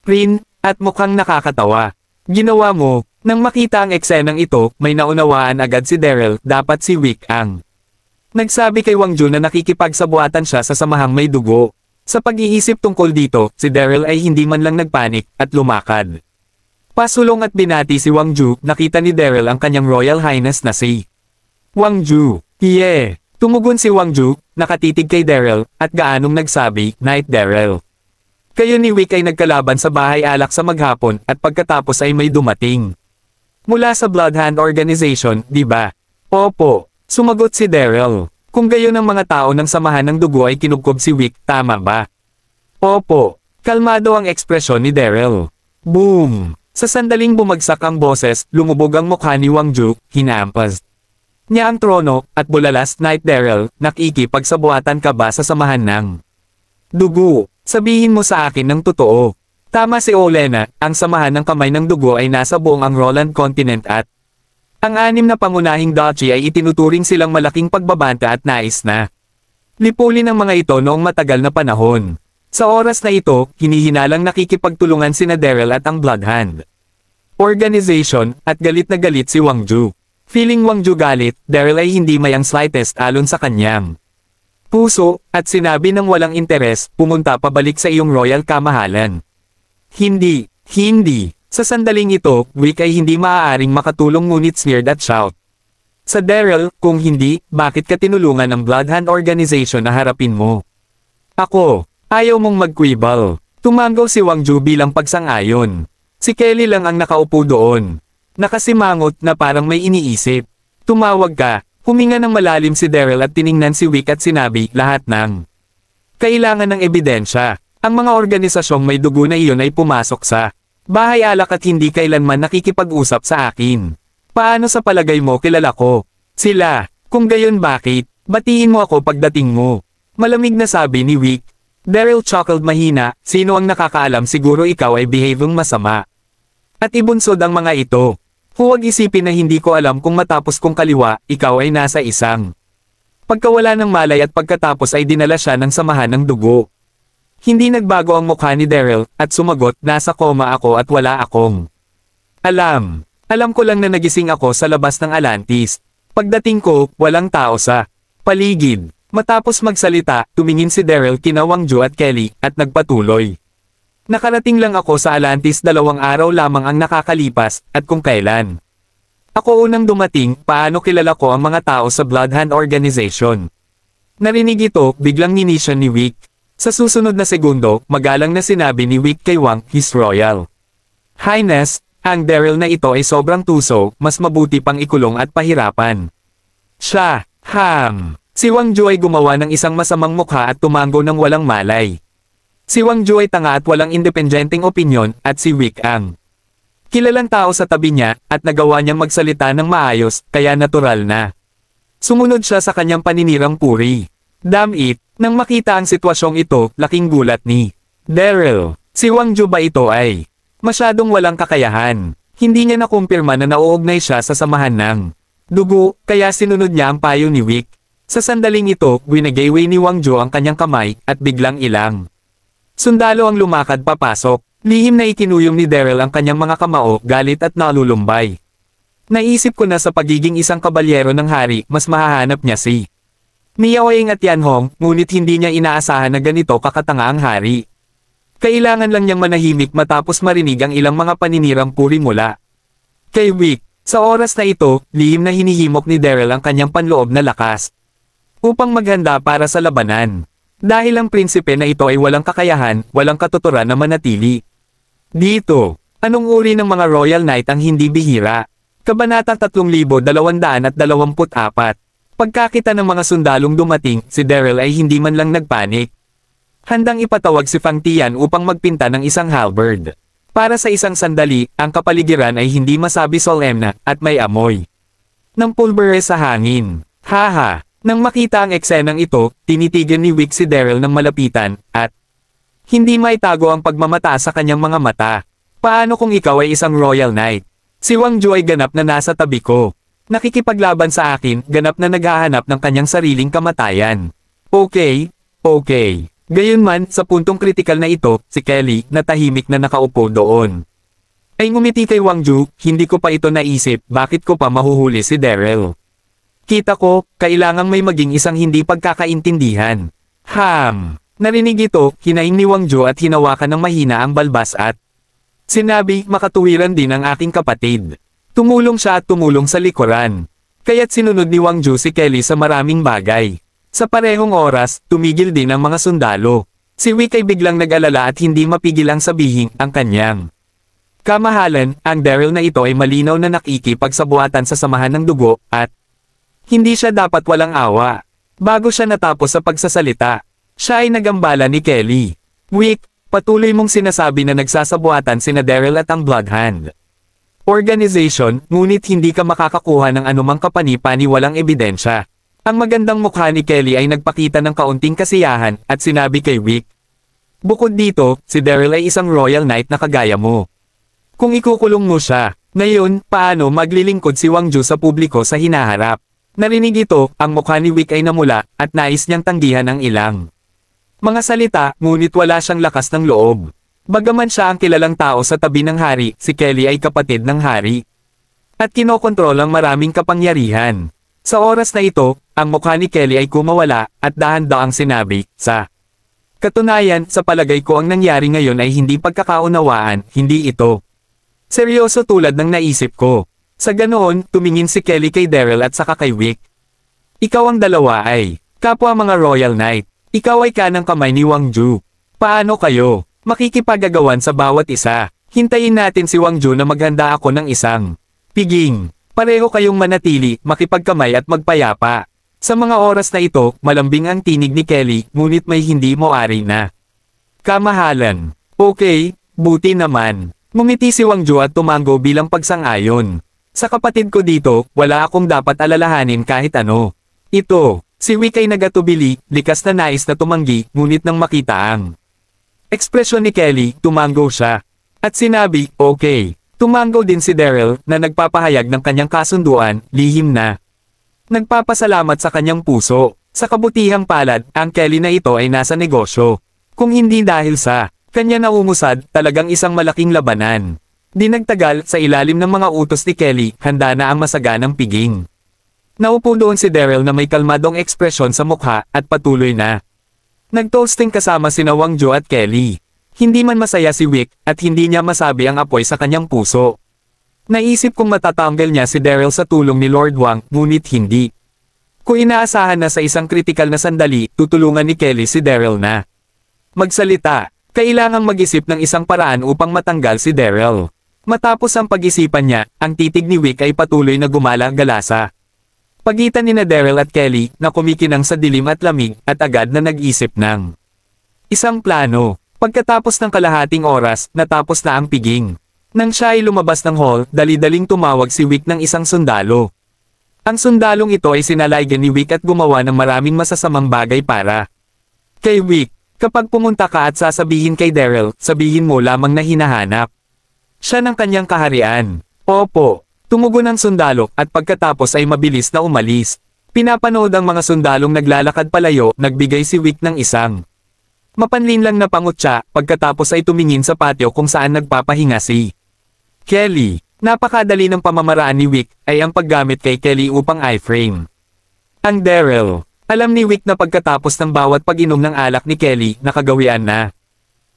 rin, at mukhang nakakatawa. Ginawa mo. Nang makita ang eksenang ito, may naunawaan agad si Daryl, dapat si Wick ang nagsabi kay Wang Ju na nakikipagsabuatan siya sa samahang may dugo. Sa pag-iisip tungkol dito, si Daryl ay hindi man lang nagpanik, at lumakad pasulong at binati si Wang Ju. Nakita ni Daryl ang kanyang Royal Highness na si Wang Ju. Yeah! Tumugon si Wang Ju, nakatitig kay Daryl, at gaanong nagsabi, Knight Daryl. Kayo ni Wick ay nagkalaban sa bahay alak sa maghapon, at pagkatapos ay may dumating mula sa Bloodhound Organization, di ba? Opo, sumagot si Daryl. Kung gayon ang mga tao ng samahan ng dugo ay kinubkob si Wick, tama ba? Opo. Kalmado ang ekspresyon ni Daryl. Boom! Sa sandaling bumagsak ang boses, lumubog ang mukha ni Wang Ju, hinampas niya ang trono, at bulalas, Knight Daryl, nakikipagsabuatan ka ba sa samahan ng dugo? Sabihin mo sa akin ng totoo. Tama si Olenna, ang samahan ng kamay ng dugo ay nasa buong ang Roland Continent at ang 6 na pangunahing duchy ay itinuturing silang malaking pagbabanta at nais na lipulin ang mga ito noong matagal na panahon. Sa oras na ito, hinihinalang nakikipagtulungan sina Daryl at ang Bloodhound Organization, at galit na galit si Wang Ju. Feeling Wang Ju galit, Daryl ay hindi may ang slightest alon sa kanyang puso, at sinabi ng walang interes, pumunta pabalik sa iyong royal kamahalan. Hindi. Sa sandaling ito, Wick ay hindi maaaring makatulong ngunit sneered at shout. Sa Daryl, kung hindi, bakit ka tinulungan ng Bloodhound Organization na harapin mo? Ako, ayaw mong magkwibal. Tumanggaw si Wang Ju bilang pagsang-ayon. Si Kelly lang ang nakaupo doon. Nakasimangot na parang may iniisip. Tumawag ka, huminga ng malalim si Daryl at tiningnan si Wick at sinabi lahat ng kailangan ng ebidensya. Ang mga organisasyong may dugo na iyon ay pumasok sa bahay alak at hindi kailanman nakikipag-usap sa akin. Paano sa palagay mo kilala ko? Sila. Kung gayon bakit? Batiin mo ako pagdating mo. Malamig na sabi ni Wick. Daryl chuckled mahina, sino ang nakakaalam siguro ikaw ay behaving masama. At ibunsod ang mga ito. Huwag isipin na hindi ko alam kung matapos kong kaliwa, ikaw ay nasa isang. Pagkawala ng malay at pagkatapos ay dinala siya ng samahan ng dugo. Hindi nagbago ang mukha ni Daryl, at sumagot, nasa koma ako at wala akong Alam ko lang na nagising ako sa labas ng Atlantis. Pagdating ko, walang tao sa paligid. Matapos magsalita, tumingin si Daryl kina Wang Ju at Kelly, at nagpatuloy. Nakarating lang ako sa Atlantis 2 araw lamang ang nakakalipas, at kung kailan. Ako unang dumating, paano kilala ko ang mga tao sa Bloodhound Organization? Narinig ito, biglang ninisyon ni Wick. Sa susunod na segundo, magalang na sinabi ni Wick kay Wang, His Royal Highness, ang Daryl na ito ay sobrang tuso, mas mabuti pang ikulong at pahirapan. Siya, Si Wang Ju ay gumawa ng isang masamang mukha at tumango ng walang malay. Si Wang Ju ay tanga at walang independenteng opinyon, at si Wick ang kilalang tao sa tabi niya, at nagawa niyang magsalita ng maayos, kaya natural na. Sumunod siya sa kanyang paninirang puri. Damn it, nang makita ang sitwasyong ito, laking gulat ni Daryl. Si Wang Ju ba ito ay masyadong walang kakayahan. Hindi niya nakumpirma na nauugnay siya sa samahan ng dugo, kaya sinunod niya ang payo ni Wick. Sa sandaling ito, winagayway ni Wang Ju ang kanyang kamay, at biglang ilang sundalo ang lumakad papasok. Lihim na ikinuyong ni Daryl ang kanyang mga kamao, galit at nalulumbay. Naisip ko na sa pagiging isang kabalyero ng hari, mas mahahanap niya si Miao Ying at Yan Hong, ngunit hindi niya inaasahan na ganito kakatanga ang hari. Kailangan lang niyang manahimik matapos marinig ang ilang mga paninirang puri mula kay Wick. Sa oras na ito, lihim na hinihimok ni Daryl ang kanyang panloob na lakas upang maghanda para sa labanan. Dahil ang prinsipe na ito ay walang kakayahan, walang katuturan na manatili dito. Anong uri ng mga Royal Knight ang hindi bihira? Kabanata 3224. Pagkakita ng mga sundalong dumating, si Daryl ay hindi man lang nagpanik. Handang ipatawag si Fang Tian upang magpinta ng isang halberd. Para sa isang sandali, ang kapaligiran ay hindi masabi solemna, at may amoy ng pulbere sa hangin. Haha! Nang makita ang eksenang ito, tinitigan ni Wick si Daryl ng malapitan, at hindi maitago ang pagmamata sa kanyang mga mata. Paano kung ikaw ay isang Royal Knight? Si Wang Ju ay ganap na nasa tabi ko. Nakikipaglaban sa akin, ganap na naghahanap ng kanyang sariling kamatayan. Okay. Gayunman, sa puntong kritikal na ito, si Kelly, na tahimik na nakaupo doon, ay ngumiti kay Wang Ju. Hindi ko pa ito naisip, bakit ko pa mahuhuli si Daryl? Kita ko, kailangang may maging isang hindi pagkakaintindihan. Narinig ito, hinaing ni Wang Ju at hinawakan ng mahina ang balbas at sinabi, makatuwiran din ang aking kapatid. Tumulong siya at tumulong sa likuran. Kaya't sinunod ni Wang Ju si Kelly sa maraming bagay. Sa parehong oras, tumigil din ang mga sundalo. Si Wick ay biglang nag-alala at hindi mapigil ang sabihin ang kanyang kamahalan. Ang Daryl na ito ay malinaw na nakikipagsabuatan sa samahan ng dugo, at hindi siya dapat walang awa. Bago siya natapos sa pagsasalita, siya ay nagambala ni Kelly. Wick, patuloy mong sinasabi na nagsasabuatan sina Daryl at ang Bloodhound Organization, ngunit hindi ka makakakuha ng anumang kapani-paniwalang ebidensya. Ang magandang mukha ni Kelly ay nagpakita ng kaunting kasiyahan, at sinabi kay Wick, bukod dito, si Daryl ay isang Royal Knight na kagaya mo. Kung ikukulong mo siya, ngayon, paano maglilingkod si Wang Ju sa publiko sa hinaharap? Narinig ito, ang mukha ni Wick ay namula, at nais niyang tanggihan ang ilang mga salita, ngunit wala siyang lakas ng loob. Bagaman siya ang kilalang tao sa tabi ng hari, si Kelly ay kapatid ng hari. At kinokontrol ang maraming kapangyarihan. Sa oras na ito, ang mukha ni Kelly ay kumawala, at dahan-daang sinabi, sa katunayan, sa palagay ko ang nangyari ngayon ay hindi pagkakaunawaan, hindi ito seryoso tulad ng naisip ko. Sa ganoon, tumingin si Kelly kay Daryl at saka kay Wick. Ikaw ang dalawa ay kapwa mga Royal Knight. Ikaw ay kanang kamay ni Wang Ju. Paano kayo makikipagagawan sa bawat isa? Hintayin natin si Wang Ju na maghanda ako ng isang piging. Pareho kayong manatili, makipagkamay at magpayapa. Sa mga oras na ito, malambing ang tinig ni Kelly, ngunit may hindi moari na kamahalan. Okay, buti naman. Ngumiti si Wang Ju at tumango bilang pagsang-ayon. Sa kapatid ko dito, wala akong dapat alalahanin kahit ano. Ito, si Wick ay nagatubili, likas na nais na tumanggi, ngunit nang makita ang ekspresyon ni Kelly, tumango siya. At sinabi, okay. Tumango din si Daryl, na nagpapahayag ng kanyang kasunduan, lihim na nagpapasalamat sa kanyang puso. Sa kabutihang palad, ang Kelly na ito ay nasa negosyo. Kung hindi dahil sa kanya na umusad, talagang isang malaking labanan. Di nagtagal, sa ilalim ng mga utos ni Kelly, handa na ang masaganang piging. Naupo doon si Daryl na may kalmadong ekspresyon sa mukha, at patuloy na nagtoasting kasama sina Wang Ju at Kelly. Hindi man masaya si Wick, at hindi niya masabi ang apoy sa kanyang puso. Naisip kong matatanggal niya si Daryl sa tulong ni Lord Wang, ngunit hindi. Kung inaasahan na sa isang kritikal na sandali, tutulungan ni Kelly si Daryl na magsalita. Kailangang mag-isip ng isang paraan upang matanggal si Daryl. Matapos ang pag-isipan niya, ang titig ni Wick ay patuloy na gumala-galasa. Pagitan ni Daryl at Kelly, na kumikinang sa dilim at lamig, at agad na nag-isip ng isang plano. Pagkatapos ng kalahating oras, natapos na ang piging. Nang siya ay lumabas ng hall, dali-daling tumawag si Wick ng isang sundalo. Ang sundalong ito ay sinalaigan ni Wick at gumawa ng maraming masasamang bagay para kay Wick. Kapag pumunta ka at sasabihin kay Daryl, sabihin mo lamang na hinahanap siya ng kanyang kaharian. Opo. Tumugon ang sundalo, at pagkatapos ay mabilis na umalis. Pinapanood ang mga sundalong naglalakad palayo, nagbigay si Wick ng isang mapanlinlang na pangutya, pagkatapos ay tumingin sa patio kung saan nagpapahinga si Kelly. Napakadali ng pamamaraan ni Wick, ay ang paggamit kay Kelly upang iframe ang Daryl. Alam ni Wick na pagkatapos ng bawat pag-inom ng alak ni Kelly, nakagawian na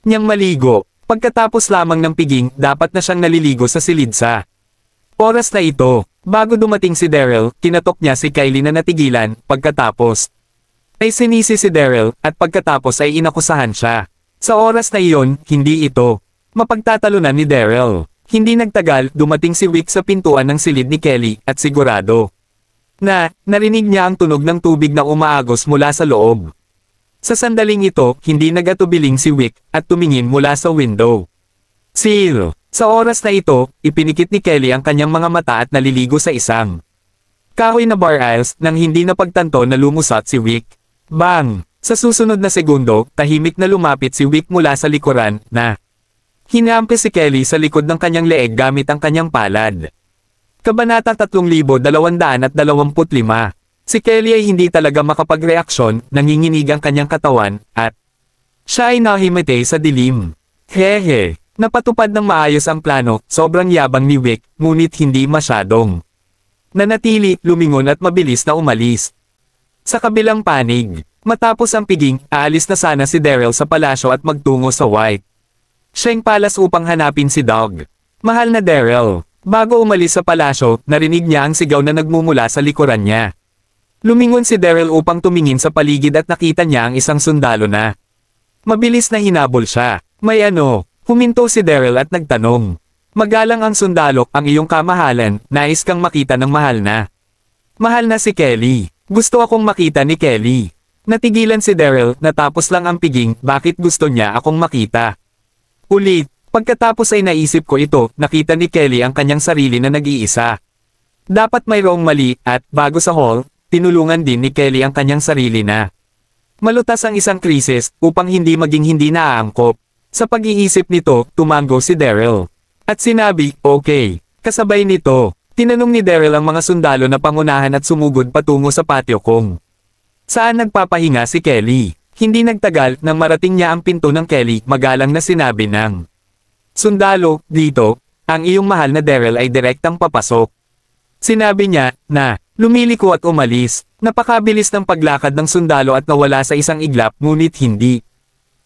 niyang maligo. Pagkatapos lamang ng piging, dapat na siyang naliligo sa silid sa oras na ito. Bago dumating si Daryl, kinatok niya si Kylie na natigilan, pagkatapos ay sinisi si Daryl, at pagkatapos ay inakusahan siya. Sa oras na iyon, hindi ito mapagtatalunan ni Daryl. Hindi nagtagal, dumating si Wick sa pintuan ng silid ni Kelly, at sigurado na narinig niya ang tunog ng tubig na umaagos mula sa loob. Sa sandaling ito, hindi nagatubiling si Wick, at tumingin mula sa window sill. Sa oras na ito, ipinikit ni Kelly ang kanyang mga mata at naliligo sa isang kahoy na bar aisles, nang hindi napagtanto na lumusot si Wick. Bang! Sa susunod na segundo, tahimik na lumapit si Wick mula sa likuran, na hinampi si Kelly sa likod ng kanyang leeg gamit ang kanyang palad. Kabanata 3225. Si Kelly ay hindi talaga makapagreaksyon, nanginginig ang kanyang katawan, at siya ay nahimete sa dilim. Hehe, napatupad ng maayos ang plano, sobrang yabang ni Wick, ngunit hindi masyadong nanatili, lumingon at mabilis na umalis. Sa kabilang panig, matapos ang piging, aalis na sana si Daryl sa palasyo at magtungo sa White Sheng Palace upang hanapin si Dog. Mahal na Daryl. Bago umalis sa palasyo, narinig niya ang sigaw na nagmumula sa likuran niya. Lumingon si Daryl upang tumingin sa paligid at nakita niya ang isang sundalo na mabilis na hinabol siya. May ano? Huminto si Daryl at nagtanong. Magalang ang sundalo, ang iyong kamahalan, nais kang makita ng mahal na. Mahal na si Kelly. Gusto akong makita ni Kelly. Natigilan si Daryl, natapos lang ang piging, bakit gusto niya akong makita? Ulit. Pagkatapos ay naisip ko ito, nakita ni Kelly ang kanyang sarili na nag-iisa. Dapat mayroong mali, at bago sa hall, tinulungan din ni Kelly ang kanyang sarili na malutas ang isang krisis, upang hindi maging hindi naaangkop. Sa pag-iisip nito, tumango si Daryl. At sinabi, okay. Kasabay nito, tinanong ni Daryl ang mga sundalo na pangunahan at sumugod patungo sa patio kung saan nagpapahinga si Kelly. Hindi nagtagal, nang marating niya ang pinto ng Kelly, magalang na sinabi ng sundalo, dito, ang iyong mahal na Daryl ay direktang papasok. Sinabi niya, na, lumiliko at umalis. Napakabilis ng paglakad ng sundalo at nawala sa isang iglap, ngunit hindi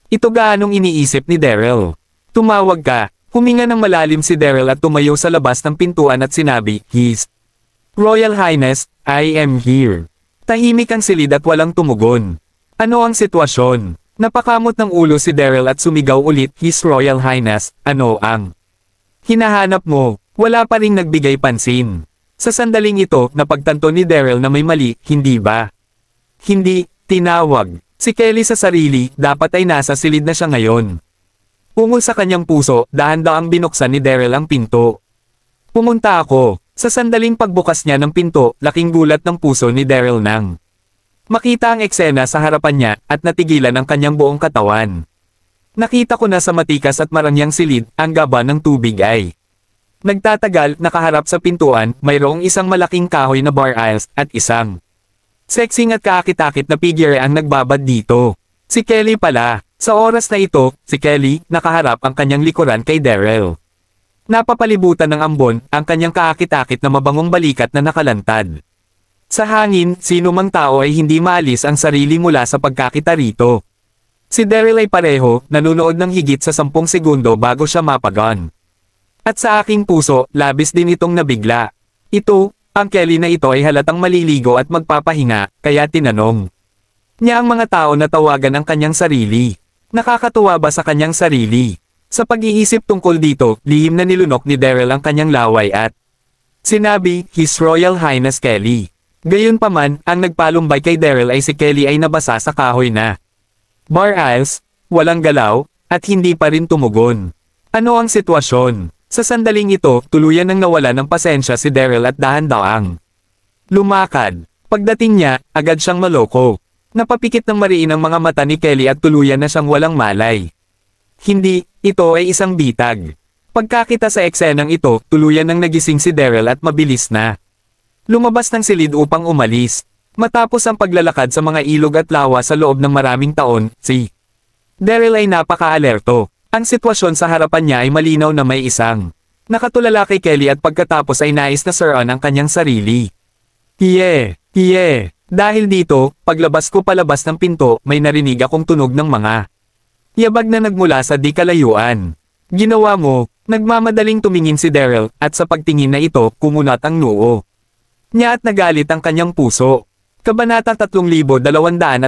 ito gaanong iniisip ni Daryl. Tumawag ka, Huminga ng malalim si Daryl at tumayo sa labas ng pintuan at sinabi, His Royal Highness, I am here. Tahimik ang silid at walang tumugon. Ano ang sitwasyon? Napakamot ng ulo si Daryl at sumigaw ulit, His Royal Highness, ano ang hinahanap mo? Wala pa ring nagbigay pansin. Sa sandaling ito, napagtanto ni Daryl na may mali, hindi ba? Hindi, tinawag. Si Kelly sa sarili, dapat ay nasa silid na siya ngayon. Ungol sa kanyang puso, dahan-daang binuksan ni Daryl ang pinto. Pumunta ako. Sa sandaling pagbukas niya ng pinto, laking gulat ng puso ni Daryl nang makita ang eksena sa harapan niya at natigilan ang kanyang buong katawan. Nakita ko na sa matikas at marangyang silid, ang gaba ng tubig ay nagtatagal, nakaharap sa pintuan, mayroong isang malaking kahoy na bar aisles at isang sexing at kaakit-akit na figure ang nagbabad dito. Si Kelly pala. Sa oras na ito, si Kelly, nakaharap ang kanyang likuran kay Daryl. Napapalibutan ng ambon, ang kanyang kaakit-akit na mabangong balikat na nakalantad. Sa hangin, sino mang tao ay hindi maalis ang sarili mula sa pagkakita rito. Si Daryl ay pareho, nanunood ng higit sa 10 segundo bago siya mapagon. At sa aking puso, labis din itong nabigla. Ito, ang Kelly na ito ay halatang maliligo at magpapahinga, kaya tinanong niya ang mga tao na tawagan ang kanyang sarili. Nakakatuwa ba sa kanyang sarili? Sa pag-iisip tungkol dito, lihim na nilunok ni Daryl ang kanyang laway at sinabi, His Royal Highness Kelly. Gayunpaman, ang nagpalumbay kay Daryl ay si Kelly ay nabasa sa kahoy na bar aisles, walang galaw, at hindi pa rin tumugon. Ano ang sitwasyon? Sa sandaling ito, tuluyan nang nawala ng pasensya si Daryl at dahan-daang lumakad. Pagdating niya, agad siyang maloko. Napapikit ng mariin ang mga mata ni Kelly at tuluyan na siyang walang malay. Hindi, ito ay isang bitag. Pagkakita sa eksenang ito, tuluyan nang nagising si Daryl at mabilis na lumabas ng silid upang umalis. Matapos ang paglalakad sa mga ilog at lawa sa loob ng maraming taon, si Daryl ay napaka-alerto. Ang sitwasyon sa harapan niya ay malinaw na may isang nakatulala kay Kelly at pagkatapos ay nais na suruan ang kanyang sarili. Dahil dito, paglabas ko palabas ng pinto, may narinig akong tunog ng mga yabag na nagmula sa di kalayuan. Ginawa mo, nagmamadaling tumingin si Daryl, at sa pagtingin na ito, kumunat ang noo niya at nagalit ang kanyang puso. Kabanata 3226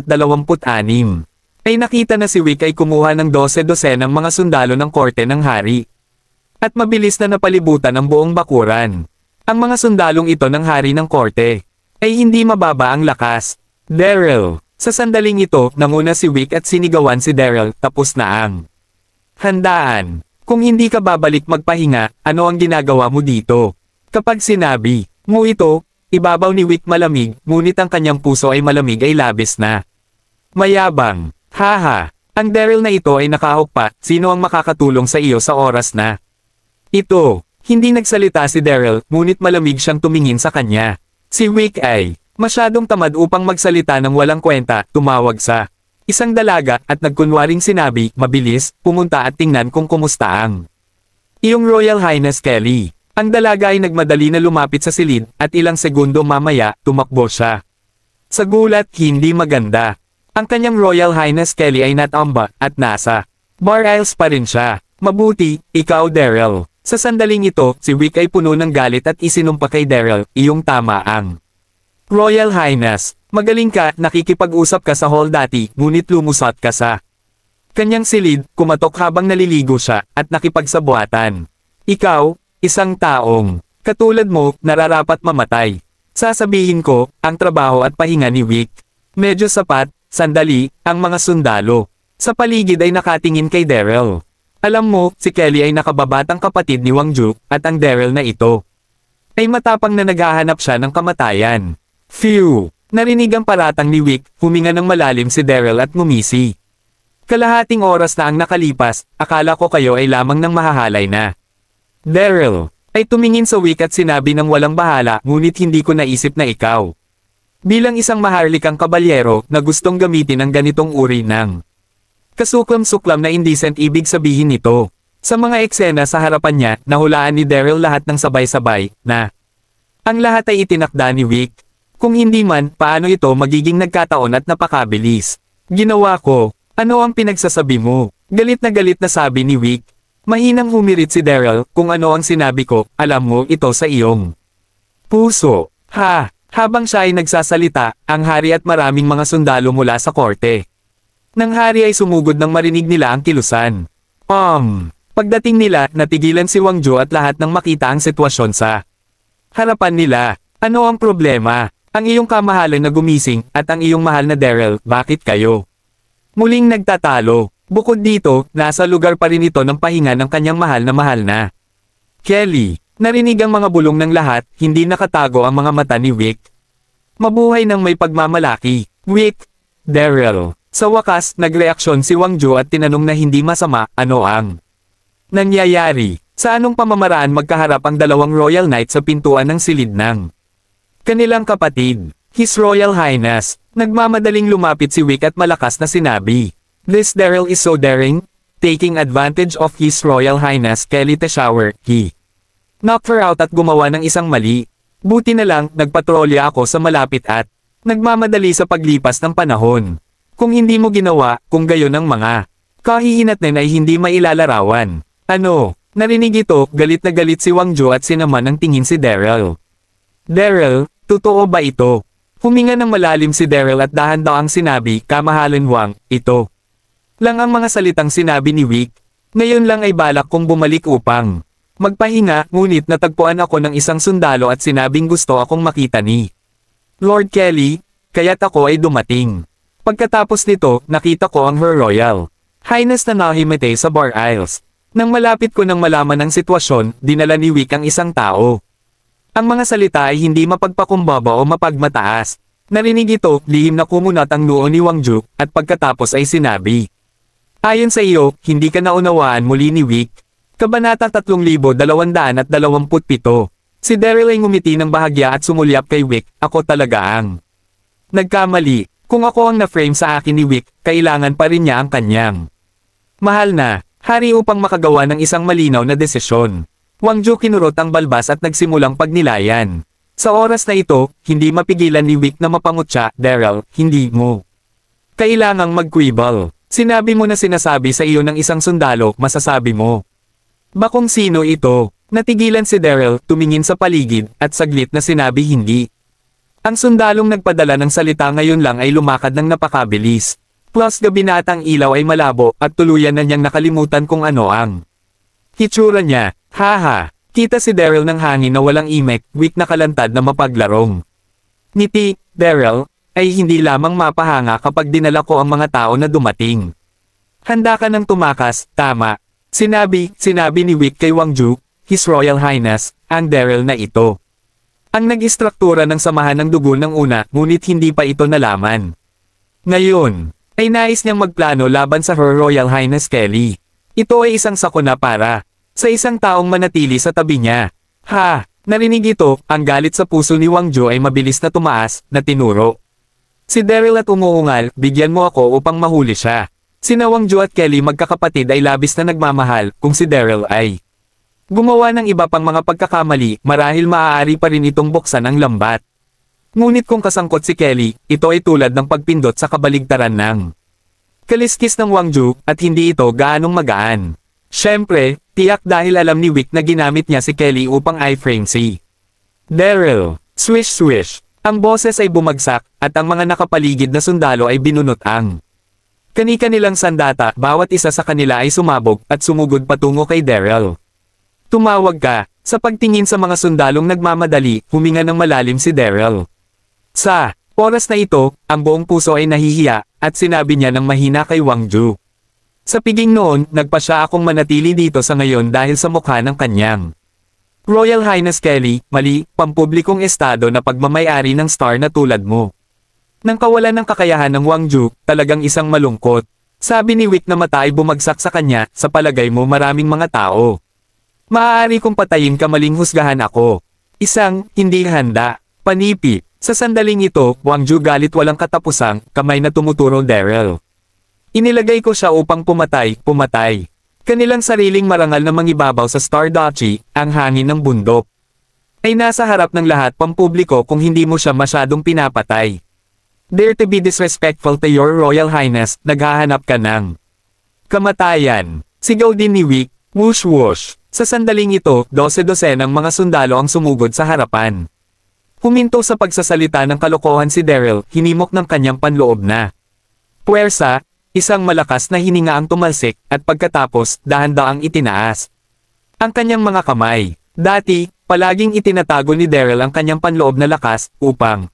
ay nakita na si Wick ay kumuha ng 12 ng mga sundalo ng korte ng hari. At mabilis na napalibutan ang buong bakuran. Ang mga sundalong ito ng hari ng korte ay hindi mababa ang lakas. Daryl. Sa sandaling ito, nanguna si Wick at sinigawan si Daryl, tapos na ang handaan. Kung hindi ka babalik magpahinga, ano ang ginagawa mo dito? Kapag sinabi mo ito, ibabaw ni Wick malamig, ngunit ang kanyang puso ay malamig ay labis na mayabang. Haha, ang Daryl na ito ay nakahukpa, sino ang makakatulong sa iyo sa oras na ito? Hindi nagsalita si Daryl, ngunit malamig siyang tumingin sa kanya. Si Wick ay masyadong tamad upang magsalita ng walang kwenta, tumawag sa isang dalaga at nagkunwaring sinabi, mabilis, pumunta at tingnan kung kumusta ang iyong Royal Highness Kelly. Ang dalaga ay nagmadali na lumapit sa silid, at ilang segundo mamaya, tumakbo siya. Sa gulat, hindi maganda. Ang kanyang Royal Highness Kelly ay natamba, at nasa bar aisles pa rin siya. Mabuti, ikaw Daryl. Sa sandaling ito, si Wick ay puno ng galit at isinumpa kay Daryl, iyong tama ang Royal Highness. Magaling ka, nakikipag-usap ka sa hall dati, ngunit lumusot ka sa kanyang silid, kumatok habang naliligo siya, at nakipagsabuatan. Ikaw, isang taong katulad mo, nararapat mamatay. Sasabihin ko, ang trabaho at pahinga ni Wick. Medyo sapat. Sandali, ang mga sundalo sa paligid ay nakatingin kay Daryl. Alam mo, si Kelly ay nakababatang kapatid ni Wang Ju, at ang Daryl na ito ay matapang na naghahanap siya ng kamatayan. Phew! Narinig ang paratang ni Wick, huminga ng malalim si Daryl at ngumisi. Kalahating oras na ang nakalipas, akala ko kayo ay lamang ng mahahalay na. Daryl ay tumingin sa Wick at sinabi ng walang bahala, ngunit hindi ko naisip na ikaw. Bilang isang maharlikang kabalyero na gustong gamitin ang ganitong uri ng kasuklam-suklam na indecent, ibig sabihin nito. Sa mga eksena sa harapan niya, nahulaan ni Daryl lahat ng sabay-sabay, na ang lahat ay itinakda ni Wick. Kung hindi man, paano ito magiging nagkataon at napakabilis? Ginawa ko. Ano ang pinagsasabi mo? Galit na sabi ni Wick. Mahinang humirit si Daryl, kung ano ang sinabi ko, alam mo ito sa iyong puso. Ha! Habang siya ay nagsasalita, ang hari at maraming mga sundalo mula sa korte. Nang hari ay sumugod nang marinig nila ang kilusan. Pagdating nila, natigilan si Wang Ju at lahat nang makita ang sitwasyon sa harapan nila. Ano ang problema? Ang iyong kamahalan na gumising, at ang iyong mahal na Daryl, bakit kayo muling nagtatalo? Bukod dito, nasa lugar pa rin ito ng pahinga ng kanyang mahal na. Kelly, narinig ang mga bulong ng lahat, hindi nakatago ang mga mata ni Wick. Mabuhay ng may pagmamalaki. Wick, Daryl. Sa wakas, nagreaksyon si Wang Ju at tinanong na hindi masama, ano ang nangyayari? Sa anong pamamaraan magkaharap ang dalawang Royal Knight sa pintuan ng silid ng kanilang kapatid? His Royal Highness, nagmamadaling lumapit si Wick at malakas na sinabi. This Daryl is so daring, taking advantage of His Royal Highness Kelly Teshower, he knocked her out at gumawa ng isang mali. Buti na lang, nagpatrolya ako sa malapit at nagmamadali sa paglipas ng panahon. Kung hindi mo ginawa, kung gayon ang mga kahihinatnan ay hindi mailalarawan. Ano? Narinig ito, galit na galit si Wang Ju at sinaman ng tingin si Daryl. Daryl, totoo ba ito? Huminga ng malalim si Daryl at dahan-dahang sinabi, kamahalan Wang, ito lang ang mga salitang sinabi ni Wick. Ngayon lang ay balak kong bumalik upang magpahinga, ngunit natagpuan ako ng isang sundalo at sinabing gusto akong makita ni Lord Kelly, kaya't ako ay dumating. Pagkatapos nito, nakita ko ang Her Royal Highness na nahimete sa Bar Isles. Nang malapit ko nang malaman ang sitwasyon, dinala ni Wick ang isang tao. Ang mga salita ay hindi mapagpakumbaba o mapagmataas. Narinig ito, lihim na kumunat ang noo ni Wang Ju, at pagkatapos ay sinabi. Ayon sa iyo, hindi ka naunawaan muli ni Wick. Kabanata 3227. Si Daryl ay ngumiti ng bahagya at sumulyap kay Wick, ako talaga ang nagkamali. Kung ako ang na-frame sa akin ni Wick, kailangan pa rin niya ang kanyang mahal na hari upang makagawa ng isang malinaw na desisyon. Wang Ju kinurot ang balbas at nagsimulang pagnilayan. Sa oras na ito, hindi mapigilan ni Wick na mapangutya, Daryl, hindi mo kailangang magquibble. Sinabi mo na sinasabi sa iyo ng isang sundalo, masasabi mo ba kung sino ito? Natigilan si Daryl, tumingin sa paligid, at saglit na sinabi hindi. Ang sundalong nagpadala ng salita ngayon lang ay lumakad ng napakabilis. Plus gabi na at ang ilaw ay malabo, at tuluyan na niyang nakalimutan kung ano ang hitsura niya. Haha, kita si Daryl ng hangin na walang imek, Wick na kalantad na mapaglarong. Ngiti, Daryl, ay hindi lamang mapahanga kapag dinala ko ang mga tao na dumating. Handa ka nang tumakas, tama. Sinabi ni Wick kay Wang Ju, His Royal Highness, ang Daryl na ito. Ang nag-istruktura ng samahan ng dugo ng una, ngunit hindi pa ito nalaman. Ngayon, ay nais niyang magplano laban sa Her Royal Highness Kelly. Ito ay isang sakuna para sa isang taong manatili sa tabi niya. Ha! Narinig ito, ang galit sa puso ni Wang Ju ay mabilis na tumaas, na tinuro si Daryl at umuungal, bigyan mo ako upang mahuli siya. Sina Wang Ju at Kelly magkakapatid ay labis na nagmamahal, kung si Daryl ay gumawa ng iba pang mga pagkakamali, marahil maaari pa rin itong buksan ang lambat. Ngunit kung kasangkot si Kelly, ito ay tulad ng pagpindot sa kabaligtaran ng kaliskis ng Wang Ju, at hindi ito gaanong magaan. Siyempre, tiyak dahil alam ni Wick na ginamit niya si Kelly upang iframe si Daryl. Swish swish. Ang boses ay bumagsak, at ang mga nakapaligid na sundalo ay binunot ang kani-kanilang sandata, bawat isa sa kanila ay sumabog, at sumugod patungo kay Daryl. Tumawag ka. Sa pagtingin sa mga sundalong nagmamadali, huminga ng malalim si Daryl. Sa oras na ito, ang buong puso ay nahihiya, at sinabi niya ng mahina kay Wang Ju. Sa piging noon, nagpa siya akong manatili dito sa ngayon dahil sa mukha ng kanyang Royal Highness Kelly, mali, pampublikong estado na pagmamayari ng star na tulad mo. Nang kawalan ng kakayahan ng Wang Ju, talagang isang malungkot. Sabi ni Wick na mata ay bumagsak sa kanya, sa palagay mo maraming mga tao. Maaari kong patayin ka maling husgahan ako. Isang, hindi handa. Panipi. Sa sandaling ito, Wang Ju galit walang katapusang, kamay na tumuturo Daryl. Inilagay ko siya upang pumatay. Kanilang sariling marangal na mangibabaw sa Star Duchy, ang hangin ng bundok. Ay nasa harap ng lahat pampubliko kung hindi mo siya masyadong pinapatay. Dare to be disrespectful to your Royal Highness, naghahanap ka ng kamatayan. Sigaw din ni Wick, Whoosh whoosh. Sa sandaling ito, 12 ng mga sundalo ang sumugod sa harapan. Huminto sa pagsasalita ng kalokohan si Daryl, hinimok ng kanyang panloob na puwersa, isang malakas na hininga ang tumalsik, at pagkatapos, dahan-daang itinaas ang kanyang mga kamay. Dati, palaging itinatago ni Daryl ang kanyang panloob na lakas, upang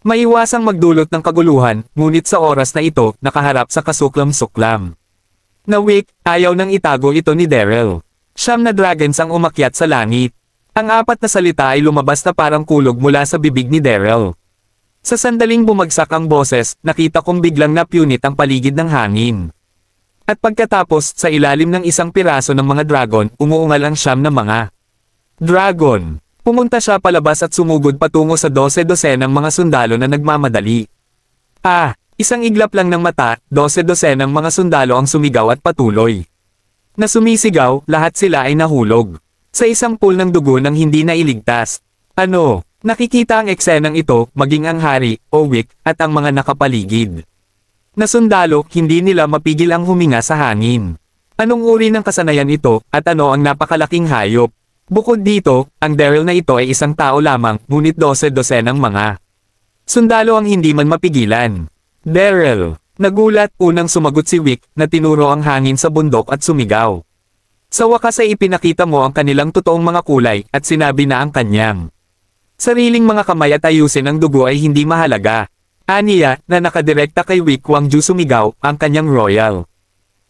maiwasang magdulot ng kaguluhan, ngunit sa oras na ito, nakaharap sa kasuklam-suklam na Wick, ayaw nang itago ito ni Daryl. 9 na dragons ang umakyat sa langit. Ang 4 na salita ay lumabas na parang kulog mula sa bibig ni Daryl. Sa sandaling bumagsak ang boses, nakita kong biglang napunit ang paligid ng hangin. At pagkatapos, sa ilalim ng isang piraso ng mga dragon, umuungal ang 9 na mga dragon. Pumunta siya palabas at sumugod patungo sa 12 ng mga sundalo na nagmamadali. Isang iglap lang ng mata, 12 ng mga sundalo ang sumigaw at patuloy na sumisigaw, lahat sila ay nahulog sa isang pool ng dugo nang hindi nailigtas. Nakikita ang eksenang ito, maging ang hari, Wick, at ang mga nakapaligid na sundalo, hindi nila mapigil ang huminga sa hangin. Anong uri ng kasanayan ito, at ano ang napakalaking hayop? Bukod dito, ang Daryl na ito ay isang tao lamang, ngunit 12 ng mga sundalo ang hindi man mapigilan. Daryl. Nagulat, unang sumagot si Wick, na tinuro ang hangin sa bundok at sumigaw. Sa wakas ay ipinakita mo ang kanilang totoong mga kulay, at sinabi na ang kanyang sariling mga kamay at ayusin ang dugo ay hindi mahalaga. Aniya, na nakadirekta kay Wick Wangju sumigaw, ang kanyang royal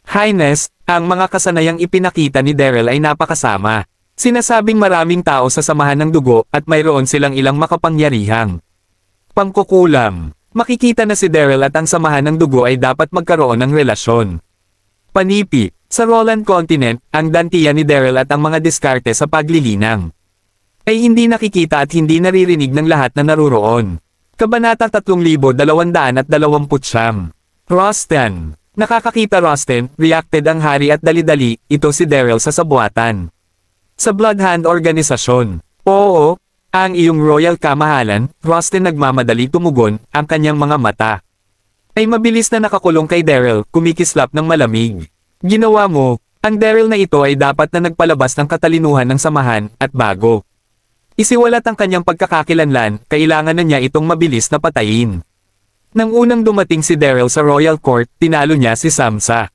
highness, ang mga kasanayang ipinakita ni Daryl ay napakasama. Sinasabing maraming tao sa samahan ng dugo, at mayroon silang ilang makapangyarihang pangkukulam. Makikita na si Daryl at ang samahan ng dugo ay dapat magkaroon ng relasyon. Panipi, sa Roland Continent, ang dantiya ni Daryl at ang mga diskarte sa paglilinang ay hindi nakikita at hindi naririnig ng lahat na naruroon. Kabanata 3229. Rosten. Nakakakita Rosten, reacted ang hari at dali-dali, ito si Daryl sa sabuatan. Sa Blood Hand Organisasyon. Oo. Ang iyong royal kamahalan, Rosten nagmamadali tumugon, ang kanyang mga mata ay mabilis na nakakulong kay Daryl, kumikislap ng malamig. Ginawa mo, ang Daryl na ito ay dapat na nagpalabas ng katalinuhan ng samahan, at bago isiwalat ang kanyang pagkakakilanlan, kailangan na niya itong mabilis na patayin. Nang unang dumating si Daryl sa Royal Court, tinalo niya si Samsa.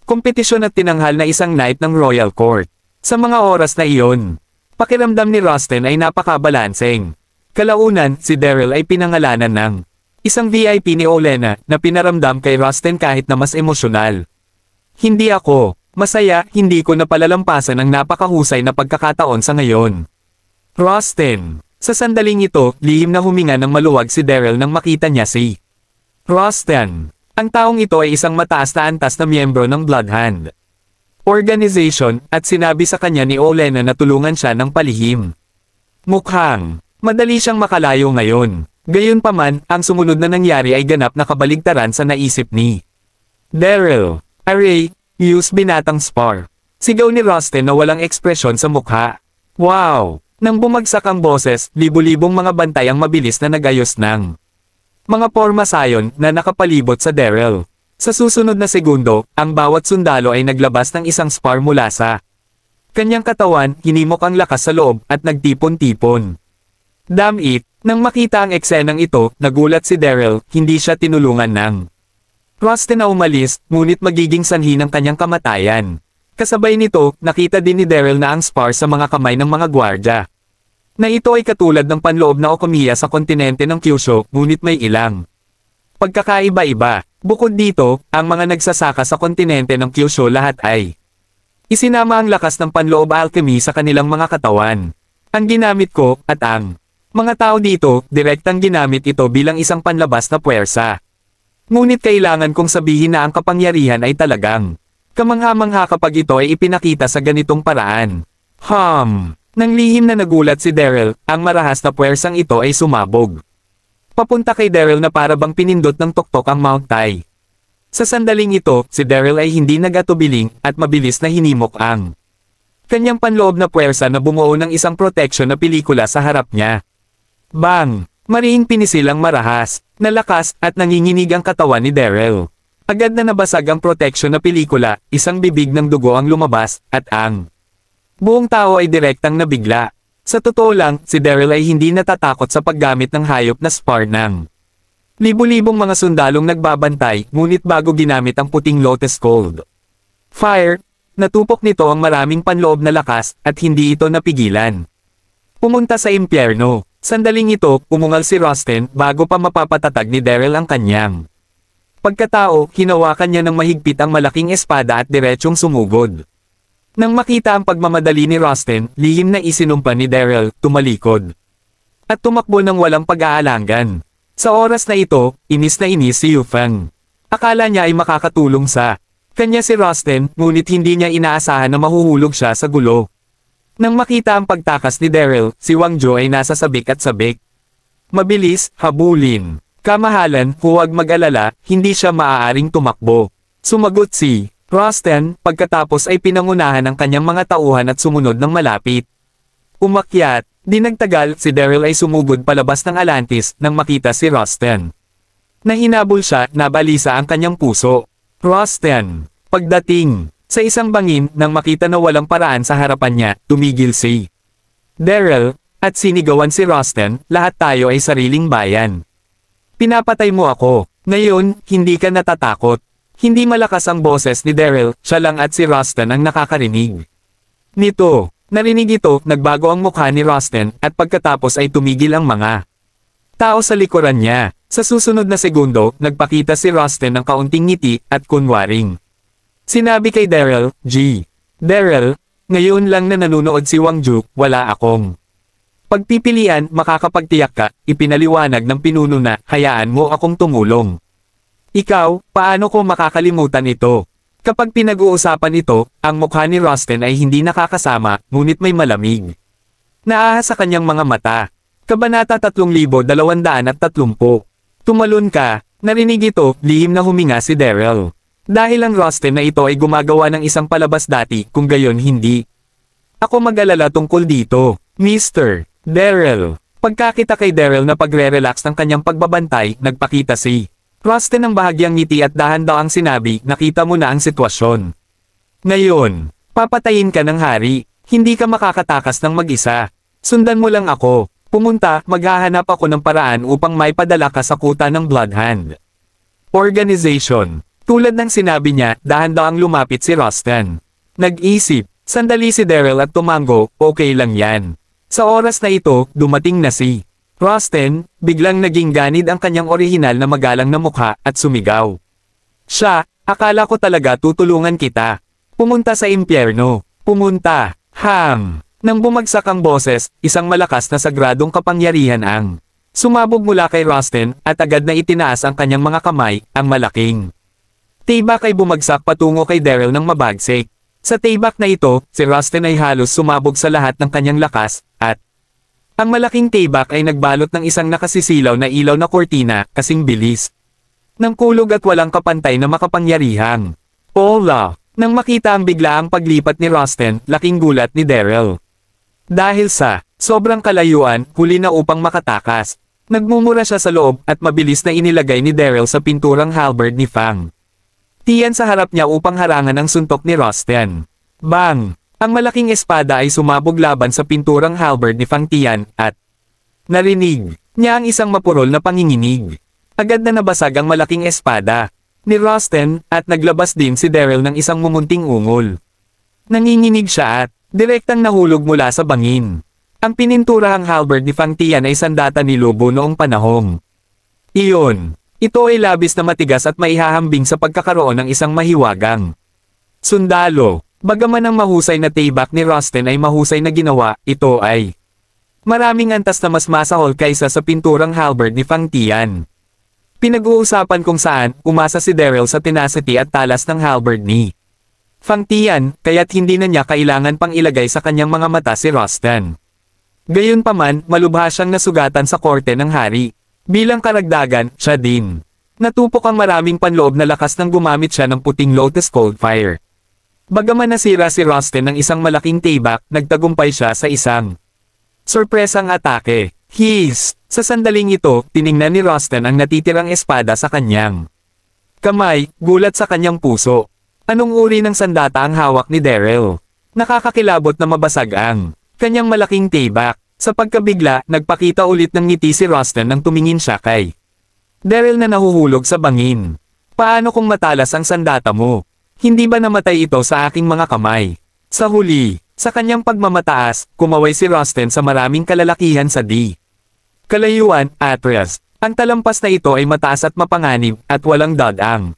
Kompetisyon at tinanghal na isang knight ng Royal Court. Sa mga oras na iyon, pakiramdam ni Rosten ay napakabalanseng. Kalaunan, si Daryl ay pinangalanan ng isang VIP ni Olenna na pinaramdam kay Rosten kahit na mas emosyonal. Hindi ako masaya, hindi ko napalalampasan ang napakahusay na pagkakataon sa ngayon. Rosten. Sa sandaling ito, lihim na huminga ng maluwag si Daryl nang makita niya si Rosten. Ang taong ito ay isang mataas na antas na miyembro ng Blood Hand Organization, at sinabi sa kanya ni Olenna na tulungan siya ng palihim. Mukhang madali siyang makalayo ngayon. Gayunpaman, ang sumunod na nangyari ay ganap na kabaligtaran sa naisip ni Daryl. Aray, use binatang spar. Sigaw ni Rosten na walang ekspresyon sa mukha. Wow! Nang bumagsak ang boses, libu-libong mga bantay ang mabilis na nagayos ng mga pormasayon na nakapalibot sa Daryl. Sa susunod na segundo, ang bawat sundalo ay naglabas ng isang spar mula sa kanyang katawan, hinimok ang lakas sa loob, at nagtipon-tipon. Damn it! Nang makita ang eksenang ito, nagulat si Daryl, hindi siya tinulungan ng Rosten na umalis, ngunit magiging sanhi ng kanyang kamatayan. Kasabay nito, nakita din ni Daryl na ang spar sa mga kamay ng mga gwardya. Na ito ay katulad ng panloob na okomiya sa kontinente ng Kyushu, ngunit may ilang pagkakaiba-iba. Bukod dito, ang mga nagsasaka sa kontinente ng Kyushu lahat ay isinama ang lakas ng panloob alchemy sa kanilang mga katawan. Ang ginamit ko, at ang mga tao dito, direktang ginamit ito bilang isang panlabas na puwersa. Ngunit kailangan kong sabihin na ang kapangyarihan ay talagang kamangha-mangha kapag ito ay ipinakita sa ganitong paraan. Nang lihim na nagulat si Daryl, ang marahas na puwersang ito ay sumabog papunta kay Daryl na para bang pinindot ng tuktok ang Mount Tai. Sa sandaling ito, si Daryl ay hindi nagatubiling, at mabilis na hinimok ang kanyang panloob na puwersa na bumuo ng isang protection na pelikula sa harap niya. Bang! Marihing pinisil ang marahas, na lakas, at nanginginig ang katawan ni Daryl. Agad na nabasag ang proteksyon na pelikula, isang bibig ng dugo ang lumabas, at ang buong tao ay direktang nabigla. Sa totoo lang, si Daryl ay hindi natatakot sa paggamit ng hayop na spar ng libu-libong mga sundalong nagbabantay, ngunit bago ginamit ang puting Lotus Gold Fire, natupok nito ang maraming panloob na lakas, at hindi ito napigilan. Pumunta sa impyerno. Sandaling ito, umungal si Rosten bago pa mapapatatag ni Daryl ang kanyang pagkatao, hinawakan niya ng mahigpit ang malaking espada at diretsyong sumugod. Nang makita ang pagmamadali ni Rosten, lihim na isinumpa ni Daryl, tumalikod. At tumakbo ng walang pag-aalangan. Sa oras na ito, inis na inis si Yufeng. Akala niya ay makakatulong sa kanya si Rosten, ngunit hindi niya inaasahan na mahuhulog siya sa gulo. Nang makita ang pagtakas ni Daryl, si Wang Zhou ay nasa sabik at sabik. Mabilis, habulin. Kamahalan, huwag mag-alala, hindi siya maaaring tumakbo. Sumagot si Rosten, pagkatapos ay pinangunahan ang kanyang mga tauhan at sumunod ng malapit. Umakyat, di nagtagal, si Daryl ay sumugod palabas ng Atlantis nang makita si Rosten. Nahinabol siya, nabalisa ang kanyang puso. Rosten, pagdating sa isang bangin, nang makita na walang paraan sa harapan niya, tumigil si Daryl, at sinigawan si Rosten, lahat tayo ay sariling bayan. Pinapatay mo ako. Ngayon, hindi ka natatakot. Hindi malakas ang boses ni Daryl, siya lang at si Rosten ang nakakarinig. Nito, narinig ito, nagbago ang mukha ni Rosten, at pagkatapos ay tumigil ang mga tao sa likuran niya. Sa susunod na segundo, nagpakita si Rosten ng kaunting ngiti, at kunwaring sinabi kay Daryl, Daryl, ngayon lang na nanonood si Wang Zhou, wala akong pagpipilian, makakapagtiyak ka, ipinaliwanag ng pinuno na, hayaan mo akong tumulong. Ikaw, paano ko makakalimutan ito? Kapag pinag-uusapan ito, ang mukha ni Rosten ay hindi nakakasama, ngunit may malamig. Naahas sa kanyang mga mata. Kabanata 3230. Tumalon ka, narinig ito, lihim na huminga si Daryl. Dahil ang Rosten na ito ay gumagawa ng isang palabas dati, kung gayon hindi ako mag-alala tungkol dito, Mr. Daryl. Pagkakita kay Daryl na pagre-relax ng kanyang pagbabantay, nagpakita si Rosten ng bahagyang ngiti at dahan-dahang sinabi, nakita mo na ang sitwasyon. Ngayon, papatayin ka ng hari, hindi ka makakatakas ng mag-isa. Sundan mo lang ako. Pumunta, maghahanap ako ng paraan upang maipadala ka sa kuta ng Bloodhand Organization. Tulad ng sinabi niya, dahan-dahang lumapit si Rosten. Nag-isip, sandali si Daryl at tumango, okay lang yan. Sa oras na ito, dumating na si Rosten, biglang naging ganid ang kanyang orihinal na magalang na mukha, at sumigaw. Siya, akala ko talaga tutulungan kita. Pumunta sa impyerno. Pumunta. Nang bumagsak ang boses, isang malakas na sagradong kapangyarihan ang sumabog mula kay Rosten, at agad na itinaas ang kanyang mga kamay, ang malaking tibak ay bumagsak patungo kay Daryl ng mabagsik. Sa tibak na ito, si Rosten ay halos sumabog sa lahat ng kanyang lakas, at ang malaking tibak ay nagbalot ng isang nakasisilaw na ilaw na kortina, kasing bilis ng kulog at walang kapantay na makapangyarihang Paula. Nang makita ang biglaang paglipat ni Rosten, laking gulat ni Daryl. Dahil sa sobrang kalayuan, huli na upang makatakas. Nagmumura siya sa loob, at mabilis na inilagay ni Daryl sa pinturang halberd ni Fang Tian sa harap niya upang harangan ang suntok ni Rosten. Bang! Ang malaking espada ay sumabog laban sa pinturang halberd ni Fang Tian, at narinig niya ang isang mapurol na panginginig. Agad na nabasag ang malaking espada ni Rosten, at naglabas din si Daryl ng isang mumunting ungol. Nanginginig siya at direktang nahulog mula sa bangin. Ang pininturahang halberd ni Fang Tian ay sandata ni Lobo noong panahong iyon. Ito ay labis na matigas at maihahambing sa pagkakaroon ng isang mahiwagang sundalo. Bagaman ang mahusay na tibak ni Rosten ay mahusay na ginawa, ito ay maraming antas na mas masahol kaysa sa pinturang halberd ni Fang Tian. Pinag-uusapan kung saan umasa si Daryl sa tenacity at talas ng halberd ni Fang Tian, kaya't hindi na niya kailangan pang ilagay sa kanyang mga mata si Rosten. Gayunpaman, malubha siyang nasugatan sa korte ng hari. Bilang karagdagan, siya din natupok ang maraming panloob na lakas nang gumamit siya ng puting Lotus Gold Fire. Bagaman nasira si Rosten ng isang malaking tibak, nagtagumpay siya sa isang sorpresang atake. Sa sandaling ito, tiningnan ni Rosten ang natitirang espada sa kanyang Kamay, gulat sa kanyang puso. Anong uri ng sandata ang hawak ni Daryl? Nakakakilabot na mabasag ang kanyang malaking tibak. Sa pagkabigla, nagpakita ulit ng ngiti si Rostan nang tumingin siya kay Daryl na nahuhulog sa bangin. Paano kung matalas ang sandata mo? Hindi ba namatay ito sa aking mga kamay? Sa huli, sa kanyang pagmamataas, kumaway si Rostan sa maraming kalalakihan sa kalayuan, Atreus. Ang talampas na ito ay mataas at mapanganib, at walang dadaang.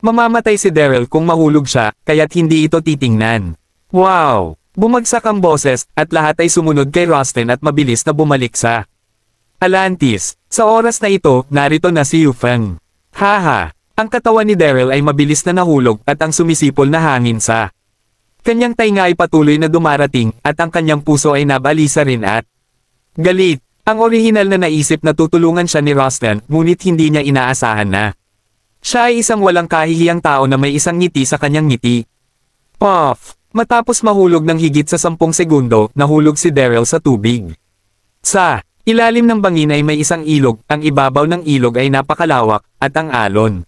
Mamamatay si Daryl kung mahulog siya, kaya't hindi ito titingnan. Wow! Bumagsak ang boses, at lahat ay sumunod kay Rostan at mabilis na bumalik sa Atlantis. Sa oras na ito, narito na si Yufeng. Haha! Ang katawan ni Daryl ay mabilis na nahulog at ang sumisipol na hangin sa kanyang tainga ay patuloy na dumarating at ang kanyang puso ay nabalisa rin at galit. Ang orihinal na naisip na tutulungan siya ni Rostan, ngunit hindi niya inaasahan na siya ay isang walang kahihiyang tao na may isang ngiti sa kanyang ngiti. Puff! Matapos mahulog ng higit sa 10 segundo, nahulog si Daryl sa tubig. Sa ilalim ng bangin ay may isang ilog, ang ibabaw ng ilog ay napakalawak, at ang alon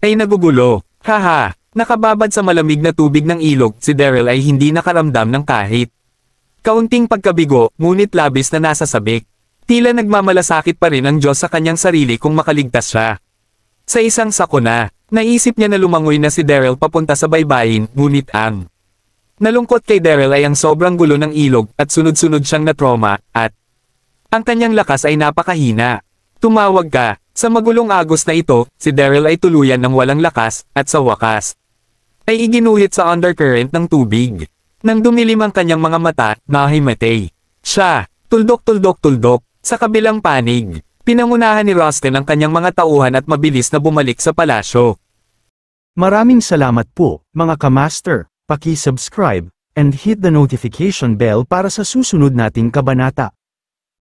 ay nagugulo. Haha! Nakababad sa malamig na tubig ng ilog, si Daryl ay hindi nakaramdam ng kahit kaunting pagkabigo, ngunit labis na nasasabik. Tila nagmamalasakit pa rin ang Diyos sa kanyang sarili kung makaligtas siya. Sa isang sakuna, naisip niya na lumangoy na si Daryl papunta sa baybayin, ngunit ang nalungkot kay Daryl ay ang sobrang gulo ng ilog at sunod-sunod siyang na-trauma, at ang kanyang lakas ay napakahina. Tumawag ka. Sa magulong agos na ito, si Daryl ay tuluyan ng walang lakas, at sa wakas ay iginuhit sa undercurrent ng tubig. Nang dumilim ang kanyang mga mata, nahimatay siya. Tuldok-tuldok-tuldok. Sa kabilang panig, pinangunahan ni Rostan ang kanyang mga tauhan at mabilis na bumalik sa palasyo. Maraming salamat po, mga kamaster. Paki-subscribe, and hit the notification bell para sa susunod nating kabanata.